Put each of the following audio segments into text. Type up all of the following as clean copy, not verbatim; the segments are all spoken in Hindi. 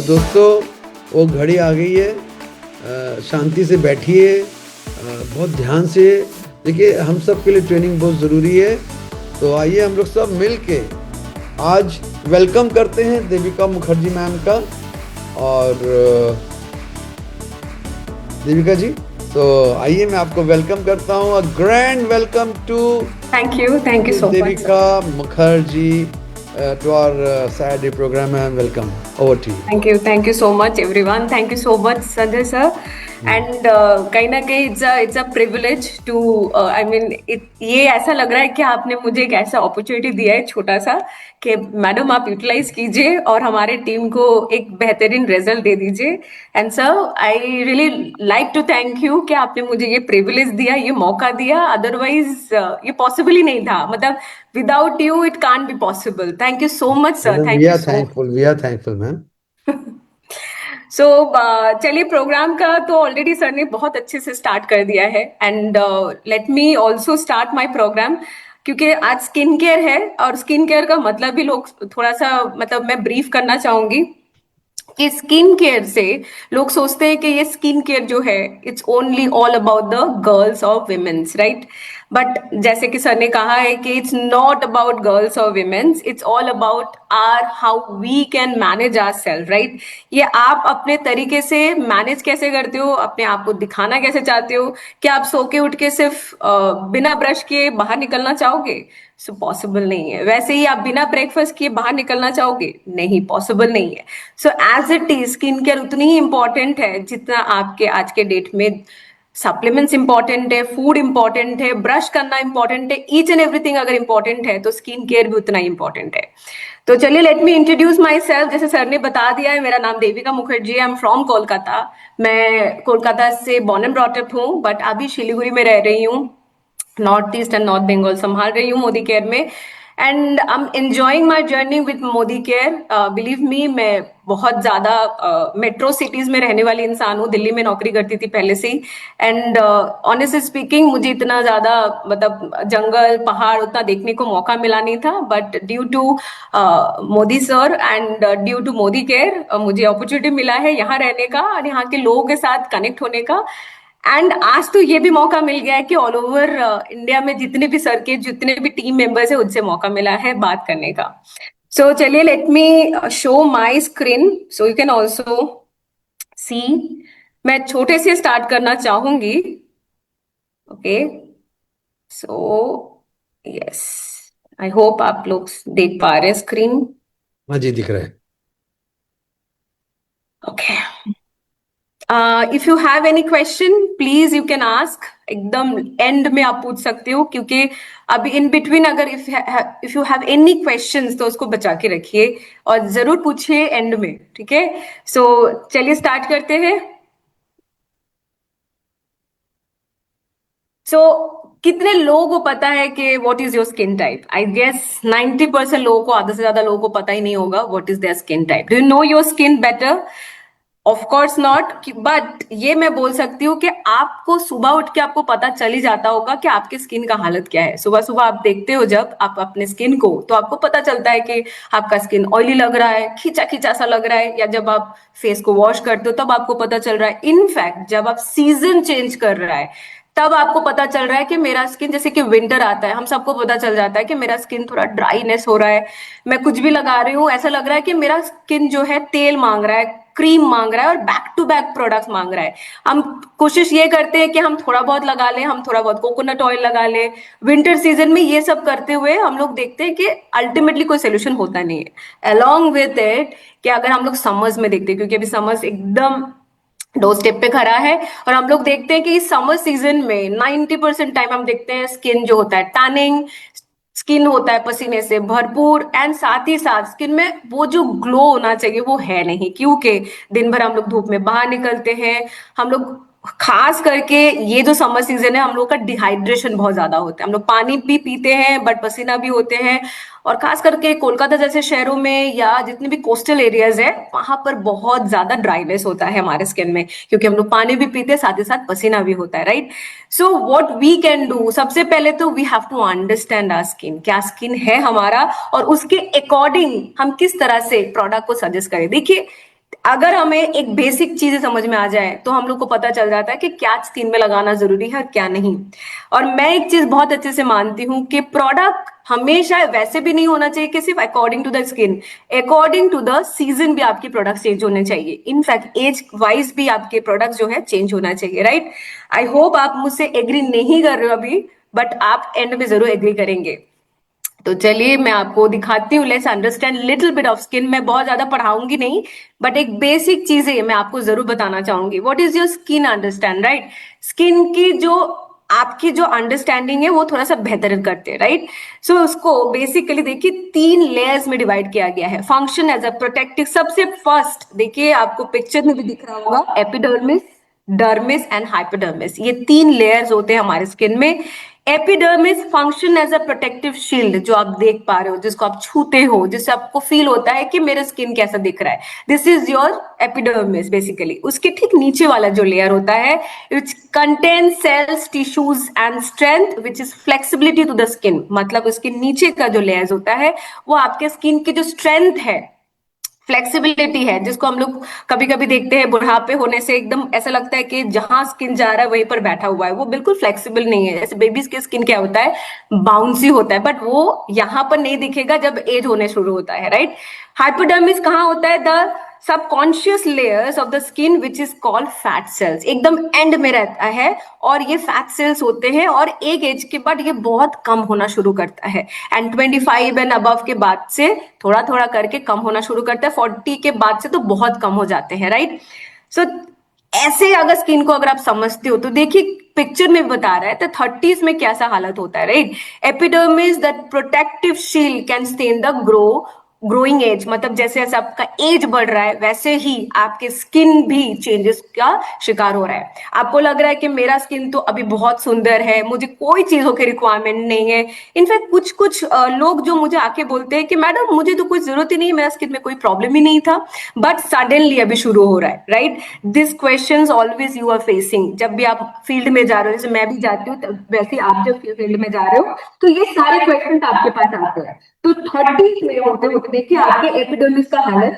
दोस्तों, वो घड़ी आ गई है। शांति से बैठिए, बहुत ध्यान से देखिए। हम सब के लिए ट्रेनिंग बहुत ज़रूरी है। तो आइए हम लोग सब मिल के आज वेलकम करते हैं देविका मुखर्जी मैम का। और देविका जी, तो आइए मैं आपको वेलकम करता हूँ। A grand welcome to thank you so much Devika Mukherjee to our Saturday program, and welcome. Over to you. Thank you so much everyone. Thank you so much Sanjay sir. And कहीं ना कहीं it's a privilege to I mean ये ऐसा लग रहा है कि आपने मुझे एक ऐसा अपॉर्चुनिटी दिया है छोटा सा कि मैडम आप यूटिलाइज कीजिए और हमारे टीम को एक बेहतरीन रिजल्ट दे दीजिए। And sir I really like to thank you कि आपने मुझे ये प्रिविलेज दिया, ये मौका दिया। अदरवाइज ये पॉसिबल ही नहीं था, मतलब without you it can't be possible. Thank you so much sir, Madam, thank we you are so thankful. We are thankful, ma'am. सो चलिए, प्रोग्राम का तो ऑलरेडी सर ने बहुत अच्छे से स्टार्ट कर दिया है। And let me also start my programme, क्योंकि आज स्किन केयर है और स्किन केयर का मतलब भी लोग थोड़ा सा, मतलब मैं ब्रीफ करना चाहूंगी कि स्किन केयर से लोग सोचते हैं कि ये स्किन केयर जो है it's only all about the girls और विमेन्स, राइट। बट जैसे कि सर ने कहा है कि इट्स नॉट अबाउट गर्ल्स और womens, it's all about are how we can manage our self, right. ये आप अपने तरीके से मैनेज कैसे करते हो, अपने आप को दिखाना कैसे चाहते हो। क्या आप सो के उठ के सिर्फ बिना ब्रश किए बाहर निकलना चाहोगे? सो पॉसिबल नहीं है। वैसे ही आप बिना ब्रेकफास्ट किए बाहर निकलना चाहोगे? नहीं, पॉसिबल नहीं है। So as it is skin care उतनी ही इंपॉर्टेंट है जितना आपके आज के डेट में सप्लीमेंट्स इंपॉर्टेंट है, फूड इंपॉर्टेंट है, ब्रश करना इंपॉर्टेंट है। ईच एंड एवरीथिंग अगर इंपॉर्टेंट है तो स्किन केयर भी उतना ही इंपॉर्टेंट है। तो चलिए, let me introduce my self. जैसे सर ने बता दिया है, मेरा नाम देविका मुखर्जी है। I am from Kolkata. मैं कोलकाता से बॉर्न एंड ब्रॉट अप हूँ, बट अभी शिलीगुड़ी में रह रही हूँ। North east and north Bengal संभाल रही हूँ मोदी केयर में। And I am enjoying my journey with Modi care. Believe me, मैं बहुत ज्यादा मेट्रो सिटीज में रहने वाली इंसान हूँ। दिल्ली में नौकरी करती थी पहले से ही। एंड ऑनेस्टली स्पीकिंग, मुझे इतना ज्यादा मतलब जंगल पहाड़ उतना देखने को मौका मिला नहीं था। But due to Modi sir and due to Modi care मुझे अपॉर्चुनिटी मिला है यहाँ रहने का और यहाँ के लोगों के साथ कनेक्ट होने का। एंड आज तो ये भी मौका मिल गया है कि ऑल ओवर इंडिया में जितने भी सर के जितने भी टीम मेंबर्स है उनसे मौका मिला है बात करने का। सो चलिए, let me show my screen so you can also see. मैं छोटे से स्टार्ट करना चाहूंगी। Okay, so yes, I hope आप लोग देख पा रहे हैं स्क्रीन। हाँ जी, दिख रहा है। Okay, if you have any question please you can ask. एकदम एंड में आप पूछ सकते हो, क्योंकि अभी इन बिटवीन अगर if you have any questions तो उसको बचा के रखिए और जरूर पूछिए एंड में, ठीक है। सो चलिए स्टार्ट करते हैं। सो कितने लोगों को पता है कि what is your skin type? I guess 90% लोगों को, आधे से ज्यादा लोगों को पता ही नहीं होगा what is their skin type. Do you know your skin better? Of course not. But ये मैं बोल सकती हूँ कि आपको सुबह उठ के आपको पता चल ही जाता होगा कि आपकी स्किन का हालत क्या है। सुबह सुबह आप देखते हो जब आप अपने स्किन को, तो आपको पता चलता है कि आपका स्किन ऑयली लग रहा है, खींचा खींचा सा लग रहा है, या जब आप फेस को वॉश करते हो तब आपको पता चल रहा है। इनफैक्ट जब आप सीजन चेंज कर रहा है तब आपको पता चल रहा है कि मेरा स्किन, जैसे कि विंटर आता है हम सबको पता चल जाता है कि मेरा स्किन थोड़ा ड्राईनेस हो रहा है। मैं कुछ भी लगा रही हूँ ऐसा लग रहा है कि मेरा स्किन जो है तेल मांग रहा है, क्रीम मांग रहा है और बैक टू बैक प्रोडक्ट्स मांग रहा है। हम कोशिश ये करते हैं कि हम थोड़ा बहुत लगा लें, हम थोड़ा बहुत कोकोनट ऑयल लगा लें विंटर सीजन में। ये सब करते हुए हम लोग देखते हैं कि अल्टीमेटली कोई सोल्यूशन होता नहीं है। अलोंग विद इट कि अगर हम लोग समर्स में देखते हैं, क्योंकि अभी समर्स एकदम डोर स्टेप पे खड़ा है, और हम लोग देखते हैं कि इस समर सीजन में 90% टाइम हम देखते हैं स्किन जो होता है टैनिंग, स्किन होता है पसीने से भरपूर, एंड साथ ही साथ स्किन में वो जो ग्लो होना चाहिए वो है नहीं, क्योंकि दिन भर हम लोग धूप में बाहर निकलते हैं। हम लोग खास करके ये जो समर सीजन है हम लोग का डिहाइड्रेशन बहुत ज्यादा होता है। हम लोग पानी भी पीते हैं बट पसीना भी होते हैं। और खास करके कोलकाता जैसे शहरों में या जितने भी कोस्टल एरियाज है वहां पर बहुत ज्यादा ड्राइनेस होता है हमारे स्किन में, क्योंकि हम लोग पानी भी पीते हैं साथ ही साथ पसीना भी होता है, right. So what we can do, सबसे पहले तो we have to understand our skin, क्या स्किन है हमारा, और उसके अकॉर्डिंग हम किस तरह से प्रोडक्ट को सजेस्ट करें। देखिए, अगर हमें एक बेसिक चीजें समझ में आ जाए तो हम लोग को पता चल जाता है कि क्या स्किन में लगाना जरूरी है और क्या नहीं। और मैं एक चीज बहुत अच्छे से मानती हूँ कि प्रोडक्ट हमेशा वैसे भी नहीं होना चाहिए कि सिर्फ according to the skin, according to the season भी आपके प्रोडक्ट चेंज होने चाहिए। इनफैक्ट एज वाइज भी आपके प्रोडक्ट जो है चेंज होना चाहिए, राइट। आई होप आप मुझसे एग्री नहीं कर रहे हो अभी, बट आप एंड में जरूर एग्री करेंगे। तो चलिए मैं आपको दिखाती हूँ, let's understand little bit of skin. मैं बहुत ज्यादा पढ़ाऊंगी नहीं, बट एक बेसिक चीज है मैं आपको जरूर बताना चाहूंगी। What is your skin understand, right. Skin की जो आपकी जो अंडरस्टैंडिंग है वो थोड़ा सा बेहतर करते हैं, राइट। सो उसको बेसिकली देखिए 3 लेयर्स में डिवाइड किया गया है। फंक्शन एज अ प्रोटेक्टिव, सबसे फर्स्ट देखिए आपको पिक्चर में भी दिख रहा होगा, एपिडर्मिस, डर्मिस एंड हाइपोडर्मिस, ये 3 लेयर्स होते हैं हमारे स्किन में। Epidermis function as a protective shield, जो आप देख पा रहे हो, जिसको आप छूते हो, जिससे आपको फील होता है कि मेरा स्किन कैसा दिख रहा है, this is your epidermis basically. उसके ठीक नीचे वाला जो लेयर होता है, which contain cells, tissues and strength which is flexibility to the skin, मतलब उसके नीचे का जो लेयर होता है वो आपके स्किन की जो स्ट्रेंथ है, फ्लेक्सिबिलिटी है, जिसको हम लोग कभी कभी देखते हैं बुढ़ापे होने से एकदम ऐसा लगता है कि जहां स्किन जा रहा है वहीं पर बैठा हुआ है, वो बिल्कुल फ्लेक्सिबल नहीं है। जैसे बेबीज की स्किन क्या होता है, बाउंसी होता है, बट वो यहां पर नहीं दिखेगा जब एज होने शुरू होता है, राइट। हाइपोडर्मिस कहाँ होता है, the subconscious layers of the skin which is called fat cells, एकदम एंड में रहता है। और ये फैट सेल्स होते हैं और एक एज के बाद ये बहुत कम होना शुरू करता है। एंड 25 एंड अबव के बाद से थोड़ा थोड़ा करके कम होना शुरू करता है, 40 के बाद से तो बहुत कम हो जाते हैं, राइट। सो ऐसे अगर स्किन को अगर आप समझते हो तो देखिए पिक्चर में बता रहा है तो 30s में कैसा हालत होता है, right. Epidermis that protective shield can stain the growing age, मतलब जैसे जैसे आपका एज बढ़ रहा है वैसे ही आपके स्किन भी चेंजेस का शिकार हो रहा है। आपको लग रहा है कि मेरा स्किन तो अभी बहुत सुंदर है, मुझे कोई चीजों की रिक्वायरमेंट नहीं है। इनफैक्ट कुछ कुछ लोग जो मुझे आके बोलते हैं कि मैडम मुझे तो कोई जरूरत ही नहीं है, मेरा स्किन में कोई प्रॉब्लम ही नहीं था, बट सडनली अभी शुरू हो रहा है, right. This question always you are facing, जब भी आप फील्ड में जा रहे हो, जैसे मैं भी जाती हूँ, वैसे आप जब फील्ड में जा रहे हो तो ये सारे क्वेश्चन आपके पास आते हैं। तो 30 में होते होते देखिए आपके एपिडर्मिस का हालत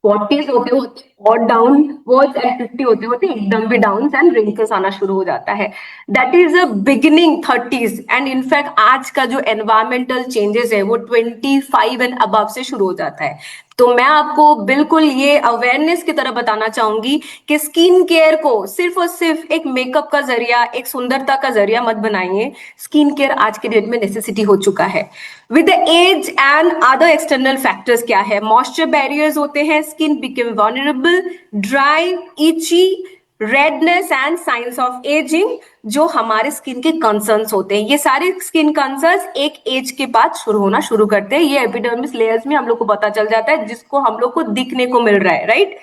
40s होते होते और डाउन वर्ड्स एंड 50 होते होते एकदम भी डाउन एंड रिंकल्स आना शुरू हो जाता है। That is a beginning 30s। And in fact आज का जो एनवायरमेंटल चेंजेस है वो 25 एंड अबव से शुरू हो जाता है। तो मैं आपको बिल्कुल ये अवेयरनेस की तरह बताना चाहूंगी कि स्किन केयर को सिर्फ और सिर्फ एक मेकअप का जरिया, एक सुंदरता का जरिया मत बनाइए। स्किन केयर आज के डेट में नेसेसिटी हो चुका है। With the age and other external factors क्या है, मॉइस्चर बैरियर्स होते हैं, skin become vulnerable, dry, itchy, redness and science of ageing, जो हमारे स्किन के कंसर्न्स होते हैं। ये सारे स्किन कंसर्न्स एक एज के बाद शुरू होना शुरू करते हैं। ये एपिडर्मिस लेयर्स में हम लोग को पता चल जाता है, जिसको हम लोग को दिखने को मिल रहा है, राइट।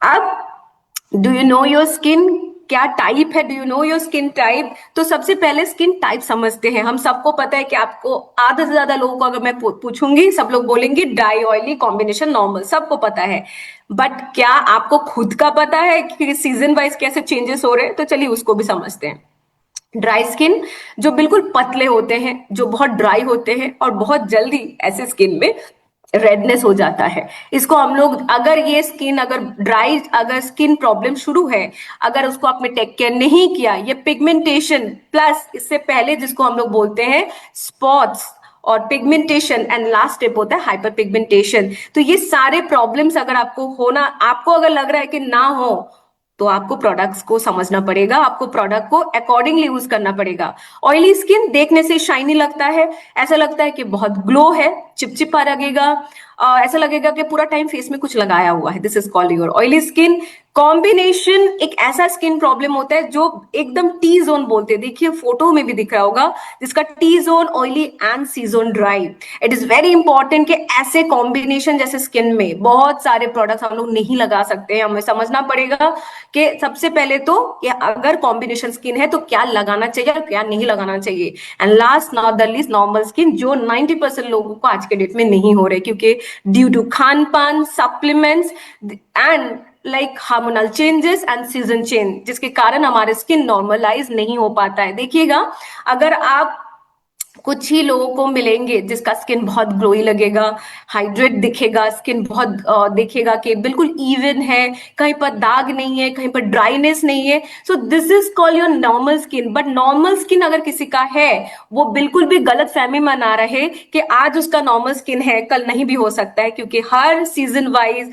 अब do you know your skin, क्या टाइप है, do you know your skin type. तो सबसे पहले स्किन टाइप समझते हैं। हम सबको पता है कि आपको आधे से ज्यादा लोगों को अगर मैं पूछूंगी सब लोग बोलेंगे ड्राई ऑयली कॉम्बिनेशन नॉर्मल, सबको पता है। बट क्या आपको खुद का पता है कि सीजन वाइज कैसे चेंजेस हो रहे हैं, तो चलिए उसको भी समझते हैं। ड्राई स्किन, जो बिल्कुल पतले होते हैं, जो बहुत ड्राई होते हैं और बहुत जल्दी ऐसे स्किन में रेडनेस हो जाता है। इसको हम लोग, अगर ये स्किन अगर ड्राई, अगर स्किन प्रॉब्लम शुरू है, अगर उसको आपने टेक केयर नहीं किया, ये पिगमेंटेशन प्लस इससे पहले जिसको हम लोग बोलते हैं स्पॉट्स और पिगमेंटेशन एंड लास्ट स्टेप होता है हाइपर पिगमेंटेशन। तो ये सारे प्रॉब्लम्स अगर आपको होना, आपको अगर लग रहा है कि ना हो, तो आपको प्रोडक्ट्स को समझना पड़ेगा, आपको प्रोडक्ट को अकॉर्डिंगली यूज करना पड़ेगा। ऑयली स्किन देखने से शाइनी लगता है, ऐसा लगता है कि बहुत ग्लो है, चिपचिपा लगेगा, ऐसा लगेगा कि पूरा टाइम फेस में कुछ लगाया हुआ है, this is called your oily skin. Combination एक ऐसा स्किन प्रॉब्लम होता है जो एकदम टी जोन बोलते हैं, देखिए फोटो में भी दिख रहा होगा, जिसका T zone oily and C zone dry. It is very important कि ऐसे कॉम्बिनेशन जैसे स्किन में बहुत सारे प्रोडक्ट्स हम लोग नहीं लगा सकते हैं। हमें समझना पड़ेगा कि सबसे पहले तो कि अगर कॉम्बिनेशन स्किन है तो क्या लगाना चाहिए और क्या नहीं लगाना चाहिए। And last not the least normal skin, जो 90% लोगों को आज के डेट में नहीं हो रहे, क्योंकि ड्यू टू खान पान, supplements and like hormonal changes and season change, जिसके कारण हमारे स्किन नॉर्मलाइज नहीं हो पाता है। देखिएगा, अगर आप कुछ ही लोगों को मिलेंगे जिसका स्किन बहुत ग्लोई लगेगा, हाइड्रेट दिखेगा, स्किन बहुत दिखेगा कि बिल्कुल इवन है, कहीं पर दाग नहीं है, कहीं पर ड्राइनेस नहीं है। सो this is called your normal skin. But normal skin अगर किसी का है, वो बिल्कुल भी गलत फहमी मना रहे कि आज उसका नॉर्मल स्किन है, कल नहीं भी हो सकता है, क्योंकि हर सीजन वाइज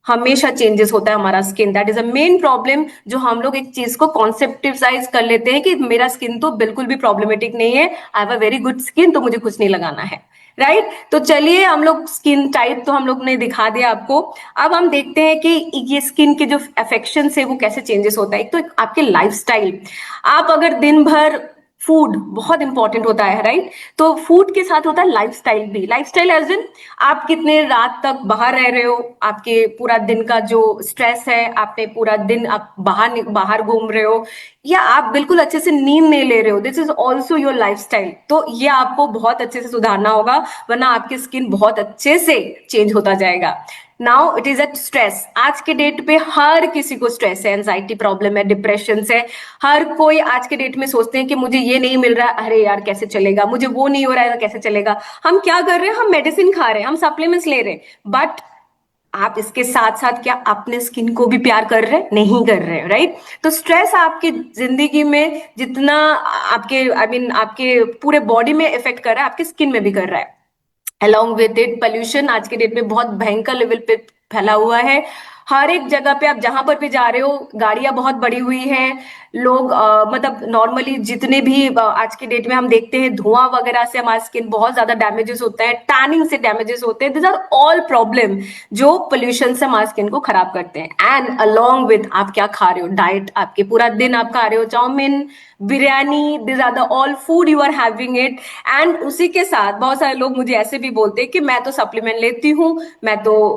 हमेशा चेंजेस होता है हमारा skin. That is a main problem, जो हम लोग एक चीज को कॉन्सेप्टिवाइज कर लेते हैं कि मेरा स्किन तो बिल्कुल भी प्रॉब्लमेटिक नहीं है, I have a very good skin, तो मुझे कुछ नहीं लगाना है। राइट तो चलिए, हम लोग स्किन टाइप तो हम लोग ने दिखा दिया आपको। अब हम देखते हैं कि ये स्किन के जो अफेक्शन है वो कैसे चेंजेस होता है। एक तो आपके लाइफस्टाइल, आप अगर दिन भर, फूड बहुत इंपॉर्टेंट होता है, राइट। तो फूड के साथ होता है लाइफस्टाइल भी। लाइफस्टाइल एज इन आप कितने रात तक बाहर रह रहे हो, आपके पूरा दिन का जो स्ट्रेस है, आपने पूरा दिन आप बाहर बाहर घूम रहे हो, या आप बिल्कुल अच्छे से नींद नहीं ले रहे हो, this is also your lifestyle. तो ये आपको बहुत अच्छे से सुधारना होगा, वरना आपकी स्किन बहुत अच्छे से चेंज होता जाएगा। Now it is at stress. आज के डेट पे हर किसी को स्ट्रेस है, एंजाइटी प्रॉब्लम है, डिप्रेशन है। हर कोई आज के डेट में सोचते हैं कि मुझे ये नहीं मिल रहा, अरे यार कैसे चलेगा, मुझे वो नहीं हो रहा है, कैसे चलेगा। हम क्या कर रहे हैं, हम मेडिसिन खा रहे हैं, हम सप्लीमेंट्स ले रहे हैं, बट आप इसके साथ साथ क्या अपने स्किन को भी प्यार कर रहे हैं? नहीं कर रहे हैं, राइट। तो स्ट्रेस आपकी जिंदगी में जितना आपके आपके पूरे बॉडी में इफेक्ट कर रहा है, आपकी स्किन में भी कर रहा है। अलोंग विद इट पॉल्यूशन आज के डेट में बहुत भयंकर लेवल पे फैला हुआ है। हर एक जगह पे आप जहां पर भी जा रहे हो, गाड़ियां बहुत बढ़ी हुई हैं। लोग मतलब नॉर्मली जितने भी आज के डेट में हम देखते हैं, धुआं वगैरह से हमारा स्किन बहुत ज्यादा डैमेजेस होता है, टैनिंग से डैमेजेस होते हैं। दिस आर ऑल प्रॉब्लम जो पोल्यूशन से हमारे स्किन को खराब करते हैं। एंड अलोंग विद आप क्या खा रहे हो, डाइट, आपके पूरा दिन आप खा रहे हो chowmein, biryani, this are the all food you are having it. And उसी के साथ बहुत सारे लोग मुझे ऐसे भी बोलते हैं कि मैं तो सप्लीमेंट लेती हूँ,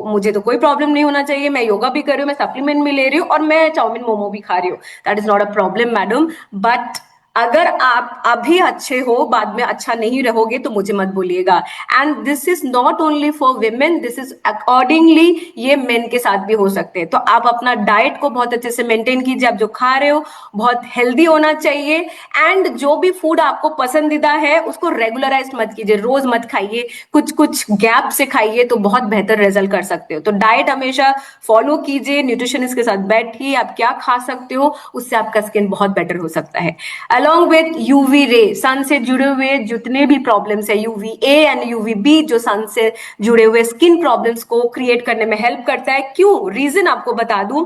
मुझे तो कोई प्रॉब्लम नहीं होना चाहिए, मैं योगा भी कर रही हूँ, मैं सप्लीमेंट भी ले रही हूँ, और मैं चाउमीन मोमो भी खा रही हूँ। That is not a problem madam. But अगर आप अभी अच्छे हो, बाद में अच्छा नहीं रहोगे, तो मुझे मत बोलिएगा। And this is not only for women, this is accordingly ये मेन के साथ भी हो सकते हैं। तो आप अपना डाइट को बहुत अच्छे से मेंटेन कीजिए, आप जो खा रहे हो बहुत हेल्दी होना चाहिए। एंड जो भी फूड आपको पसंदीदा है उसको रेगुलराइज मत कीजिए, रोज मत खाइए, कुछ कुछ गैप से खाइए, तो बहुत बेहतर रिजल्ट कर सकते हो। तो डाइट हमेशा फॉलो कीजिए, न्यूट्रिशनिस्ट के साथ बैठिए, आप क्या खा सकते हो, उससे आपका स्किन बहुत बेटर हो सकता है। अलोंग विथ यूवी रे, सन से जुड़े हुए जितने भी प्रॉब्लम्स है, UV A and UV B, जो सन से जुड़े हुए स्किन प्रॉब्लम्स को क्रिएट करने में हेल्प करता है। क्यों, रीजन आपको बता दूं।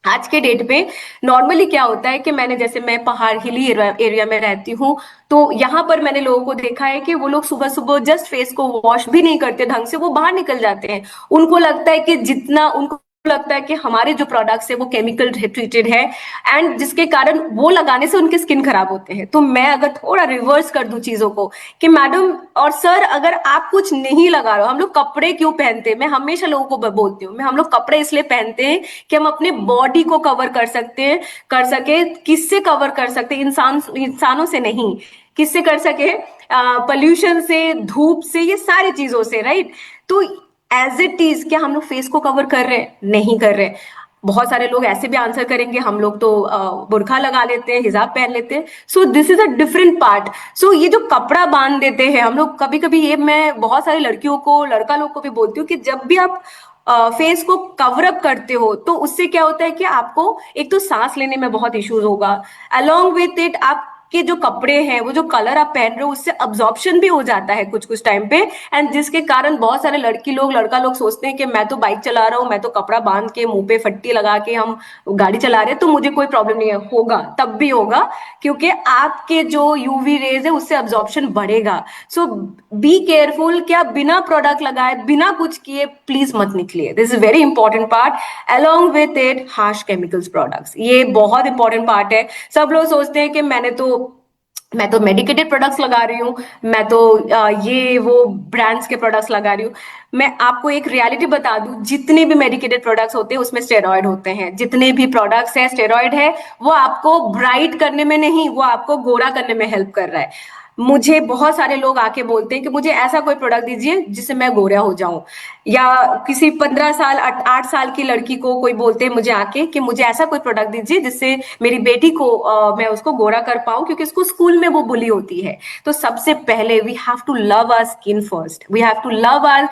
आज के डेट पे नॉर्मली क्या होता है कि मैं पहाड़ हिली एरिया में रहती हूँ, तो यहाँ पर मैंने लोगों को देखा है कि वो लोग सुबह सुबह जस्ट फेस को वॉश भी नहीं करते ढंग से, वो बाहर निकल जाते हैं। उनको लगता है कि जितना उनको लगता है कि हमारे जो प्रोडक्ट्स है वो केमिकल ट्रीटेड है, एंड जिसके कारण वो लगाने से उनके स्किन खराब होते हैं। तो मैं अगर थोड़ा रिवर्स कर दूं चीजों को कि मैडम और सर, अगर आप कुछ नहीं लगा रहे हो, हम लोग कपड़े क्यों पहनते हैं, मैं हमेशा लोगों को बोलती हूँ, हम लोग कपड़े इसलिए पहनते हैं कि हम अपने बॉडी को कवर कर सकते हैं, कर सके। किससे कवर कर सकते हैं, इंसानों से नहीं, किससे कर सके, पोल्यूशन से, धूप से, ये सारी चीजों से, राइट। तो एज इट इज क्या हम लोग फेस को कवर कर रहे हैं? नहीं कर रहे। बहुत सारे लोग ऐसे भी आंसर करेंगे, हम लोग तो बुर्का लगा लेते हैं, हिजाब पहन लेते हैं। So this is a different part. So ये जो कपड़ा बांध देते हैं हम लोग, कभी कभी ये मैं बहुत सारी लड़कियों को, लड़का लोग को भी बोलती हूँ कि जब भी आप फेस को कवर अप करते हो, तो उससे क्या होता है कि आपको एक तो सांस लेने में बहुत इश्यूज होगा, अलोंग विथ इट आप के जो कपड़े हैं, वो जो कलर आप पहन रहे हो, उससे अब्जॉर्प्शन भी हो जाता है कुछ कुछ टाइम पे। एंड जिसके कारण बहुत सारे लड़की लोग, लड़का लोग सोचते हैं कि मैं तो बाइक चला रहा हूँ, मैं तो कपड़ा बांध के मुंह पे फट्टी लगा के हम गाड़ी चला रहे हैं, तो मुझे कोई प्रॉब्लम नहीं है। होगा, तब भी होगा, क्योंकि आपके जो यूवी रेज है उससे अब्जॉर्प्शन बढ़ेगा। सो बी केयरफुल, क्या बिना प्रोडक्ट लगाए, बिना कुछ किए प्लीज मत निकलिए, this is very important part. Along with it harsh chemicals products, ये बहुत इंपॉर्टेंट पार्ट है। सब लोग सोचते हैं कि मैं तो मेडिकेटेड प्रोडक्ट्स लगा रही हूँ, मैं तो ये वो ब्रांड्स के प्रोडक्ट्स लगा रही हूँ। मैं आपको एक रियलिटी बता दूं, जितने भी मेडिकेटेड प्रोडक्ट्स होते हैं उसमें स्टेरॉयड होते हैं। जितने भी प्रोडक्ट्स हैं, स्टेरॉयड है, वो आपको ब्राइट करने में नहीं, वो आपको गोरा करने में हेल्प कर रहा है। मुझे बहुत सारे लोग आके बोलते हैं कि मुझे ऐसा कोई प्रोडक्ट दीजिए जिससे मैं गोरा हो जाऊं, या किसी 15 साल 8 साल की लड़की को कोई बोलते हैं मुझे आके कि मुझे ऐसा कोई प्रोडक्ट दीजिए जिससे मेरी बेटी को मैं उसको गोरा कर पाऊं, क्योंकि उसको स्कूल में वो बुली होती है। तो सबसे पहले we have to love our skin first, we have to love our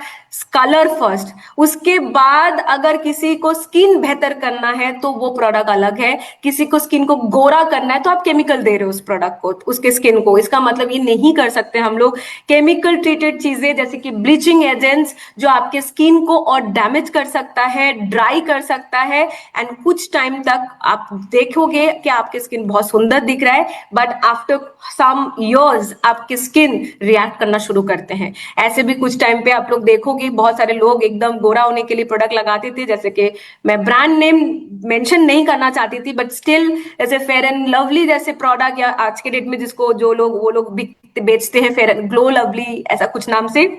colour first. उसके बाद अगर किसी को स्किन बेहतर करना है तो वो प्रोडक्ट अलग है। किसी को स्किन को गोरा करना है तो आप केमिकल दे रहे हो उस प्रोडक्ट को, उसके स्किन को। इसका मतलब ये नहीं कर सकते हम लोग केमिकल ट्रीटेड चीजें जैसे कि ब्लीचिंग एजेंट्स जो आपके स्किन को और डैमेज कर सकता है, ड्राई कर सकता है, एंड कुछ टाइम तक आप देखोगे कि आपके स्किन बहुत सुंदर दिख रहा है, बट आफ्टर सम इयर्स आपकी स्किन रिएक्ट करना शुरू करते हैं। ऐसे भी कुछ टाइम पे आप लोग देखोगे बहुत सारे लोग एकदम गोरा होने के लिए प्रोडक्ट लगाते थे, जैसे कि मैं ब्रांड नेम मेंशन नहीं करना चाहती थी, बट स्टिल जैसे फेयर एंड लवली जैसे प्रोडक्ट, या आज के डेट में जिसको जो लोग वो लोग बेचते हैं फेयर ग्लो लवली ऐसा कुछ नाम से।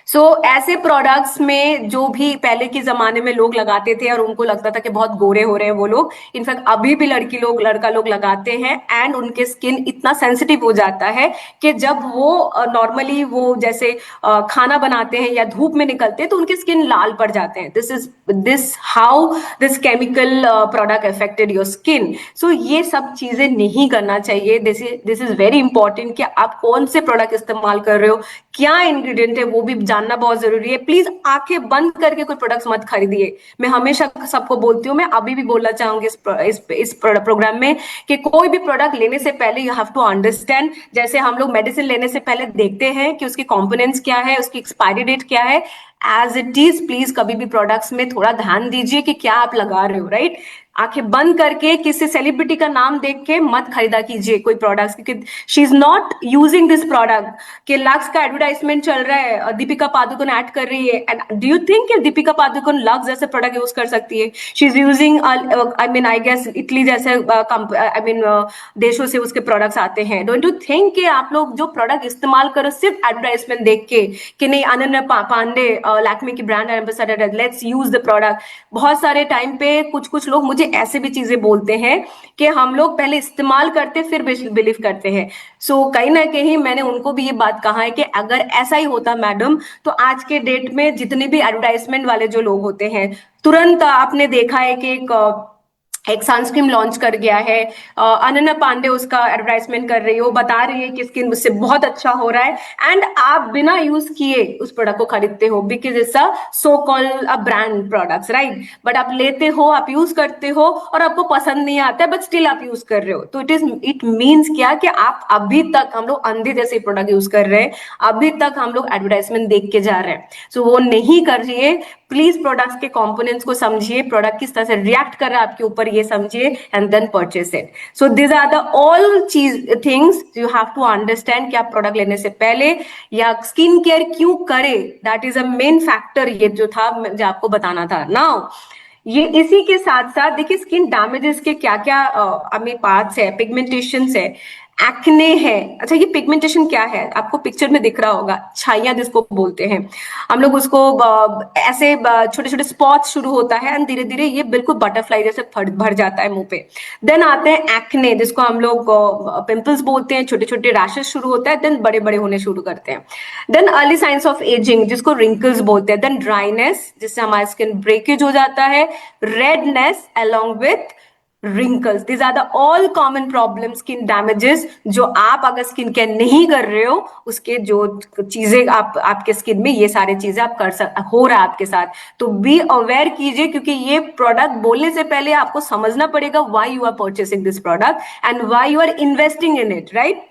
सो ऐसे प्रोडक्ट्स में जो भी पहले के जमाने में लोग लगाते थे और उनको लगता था कि बहुत गोरे हो रहे हैं वो लोग, इनफैक्ट अभी भी लड़की लोग लड़का लोग लगाते हैं, एंड उनके स्किन इतना सेंसिटिव हो जाता है कि जब वो नॉर्मली वो जैसे खाना बनाते हैं या धूप में निकलते हैं तो उनकी स्किन लाल पड़ जाते हैं। This how this chemical product affected your skin. So ये सब चीजें नहीं करना चाहिए। दिस इज वेरी इंपॉर्टेंट कि आप कौन से प्रोडक्ट इस्तेमाल कर रहे हो, क्या इंग्रेडिएंट है वो भी जानना बहुत जरूरी है। प्लीज आंखें बंद करके कोई प्रोडक्ट्स मत खरीदिए। मैं हमेशा सबको बोलती हूँ, मैं अभी भी बोलना चाहूंगी इस प्रोग्राम में कि कोई भी प्रोडक्ट लेने से पहले यू हैव टू अंडरस्टैंड। जैसे हम लोग मेडिसिन लेने से पहले देखते हैं कि उसके कंपोनेंट्स क्या है, उसकी एक्सपायरी डेट क्या है, एज इट इज प्लीज कभी भी प्रोडक्ट्स में थोड़ा ध्यान दीजिए कि क्या आप लगा रहे हो, राइट। आंखें बंद करके किसी सेलिब्रिटी का नाम देख के मत खरीदा कीजिए कोई प्रोडक्ट्स, क्योंकि she is not using this product. कि लक्स का एडवर्टाइजमेंट चल रहा है, दीपिका पादुकोण ऐड कर रही है, एंड डू यू थिंक कि दीपिका पादुकोण लक्स जैसे प्रोडक्ट यूज कर सकती है? She is using I mean I guess Italy जैसे आई मीन देशों से उसके प्रोडक्ट्स आते हैं। डोंट यू थिंक कि आप लोग जो प्रोडक्ट इस्तेमाल करो सिर्फ एडवर्टाइजमेंट देख के कि नहीं अनन्या पांडे लैक्मे की brand ambassador, let's use the product. बहुत सारे टाइम पे कुछ कुछ लोग मुझे ऐसे भी चीजें बोलते हैं कि हम लोग पहले इस्तेमाल करते फिर बिलीव करते हैं। सो कहीं ना कहीं मैंने उनको भी ये बात कहा है कि अगर ऐसा ही होता मैडम, तो आज के डेट में जितने भी एडवर्टाइजमेंट वाले जो लोग होते हैं, तुरंत आपने देखा है कि एक सनस्क्रीन लॉन्च कर गया है, अनन्या पांडे उसका एडवर्टाइजमेंट कर रही हो, बता रही है कि स्किन उससे बहुत अच्छा हो रहा है, एंड आप बिना यूज किए उस प्रोडक्ट को खरीदते हो because it's a so called a brand products, right. But आप लेते हो, आप यूज करते हो और आपको पसंद नहीं आता है, बट स्टिल आप यूज कर रहे हो। तो इट मीन्स क्या कि आप अभी तक, हम लोग अंधे जैसे प्रोडक्ट यूज कर रहे हैं, अभी तक हम लोग एडवर्टाइजमेंट देख के जा रहे हैं। सो वो नहीं कर रही है। प्लीज प्रोडक्ट्स के कंपोनेंट्स को समझिए, प्रोडक्ट किस तरह से रिएक्ट कर रहा है आपके ऊपर ये समझिए, and then purchase it. So this are the all things you have to understand कि आप प्रोडक्ट लेने से पहले या स्किन केयर क्यों करे, that is a main factor. ये जो था जो आपको बताना था नाउ। ये इसी के साथ साथ देखिए स्किन डैमेजेस के क्या क्या हमें पार्ट्स है, पिगमेंटेशन है, एक्ने है। अच्छा ये पिगमेंटेशन क्या है, आपको पिक्चर में दिख रहा होगा, छाइयां जिसको बोलते हैं हम लोग उसको, ऐसे छोटे छोटे स्पॉट्स शुरू होता है एंड धीरे धीरे ये बिल्कुल बटरफ्लाई जैसे भर जाता है मुंह पे। देन आते हैं एक्ने जिसको हम लोग पिंपल्स बोलते हैं, छोटे छोटे रैशेस शुरू होता है, देन बड़े बड़े होने शुरू करते हैं। Then early signs of ageing जिसको रिंकल्स बोलते हैं। देन ड्राइनेस जिससे हमारा स्किन ब्रेकेज हो जाता है, redness along with wrinkles. These are the all common problems, skin damages जो आप अगर स्किन केयर नहीं कर रहे हो उसके जो चीजें आप आपके स्किन में ये सारी चीजें आप हो रहा है आपके साथ। तो बी अवेयर कीजिए, क्योंकि ये प्रोडक्ट बोलने से पहले आपको समझना पड़ेगा why you are purchasing this product and why you are investing in it, right.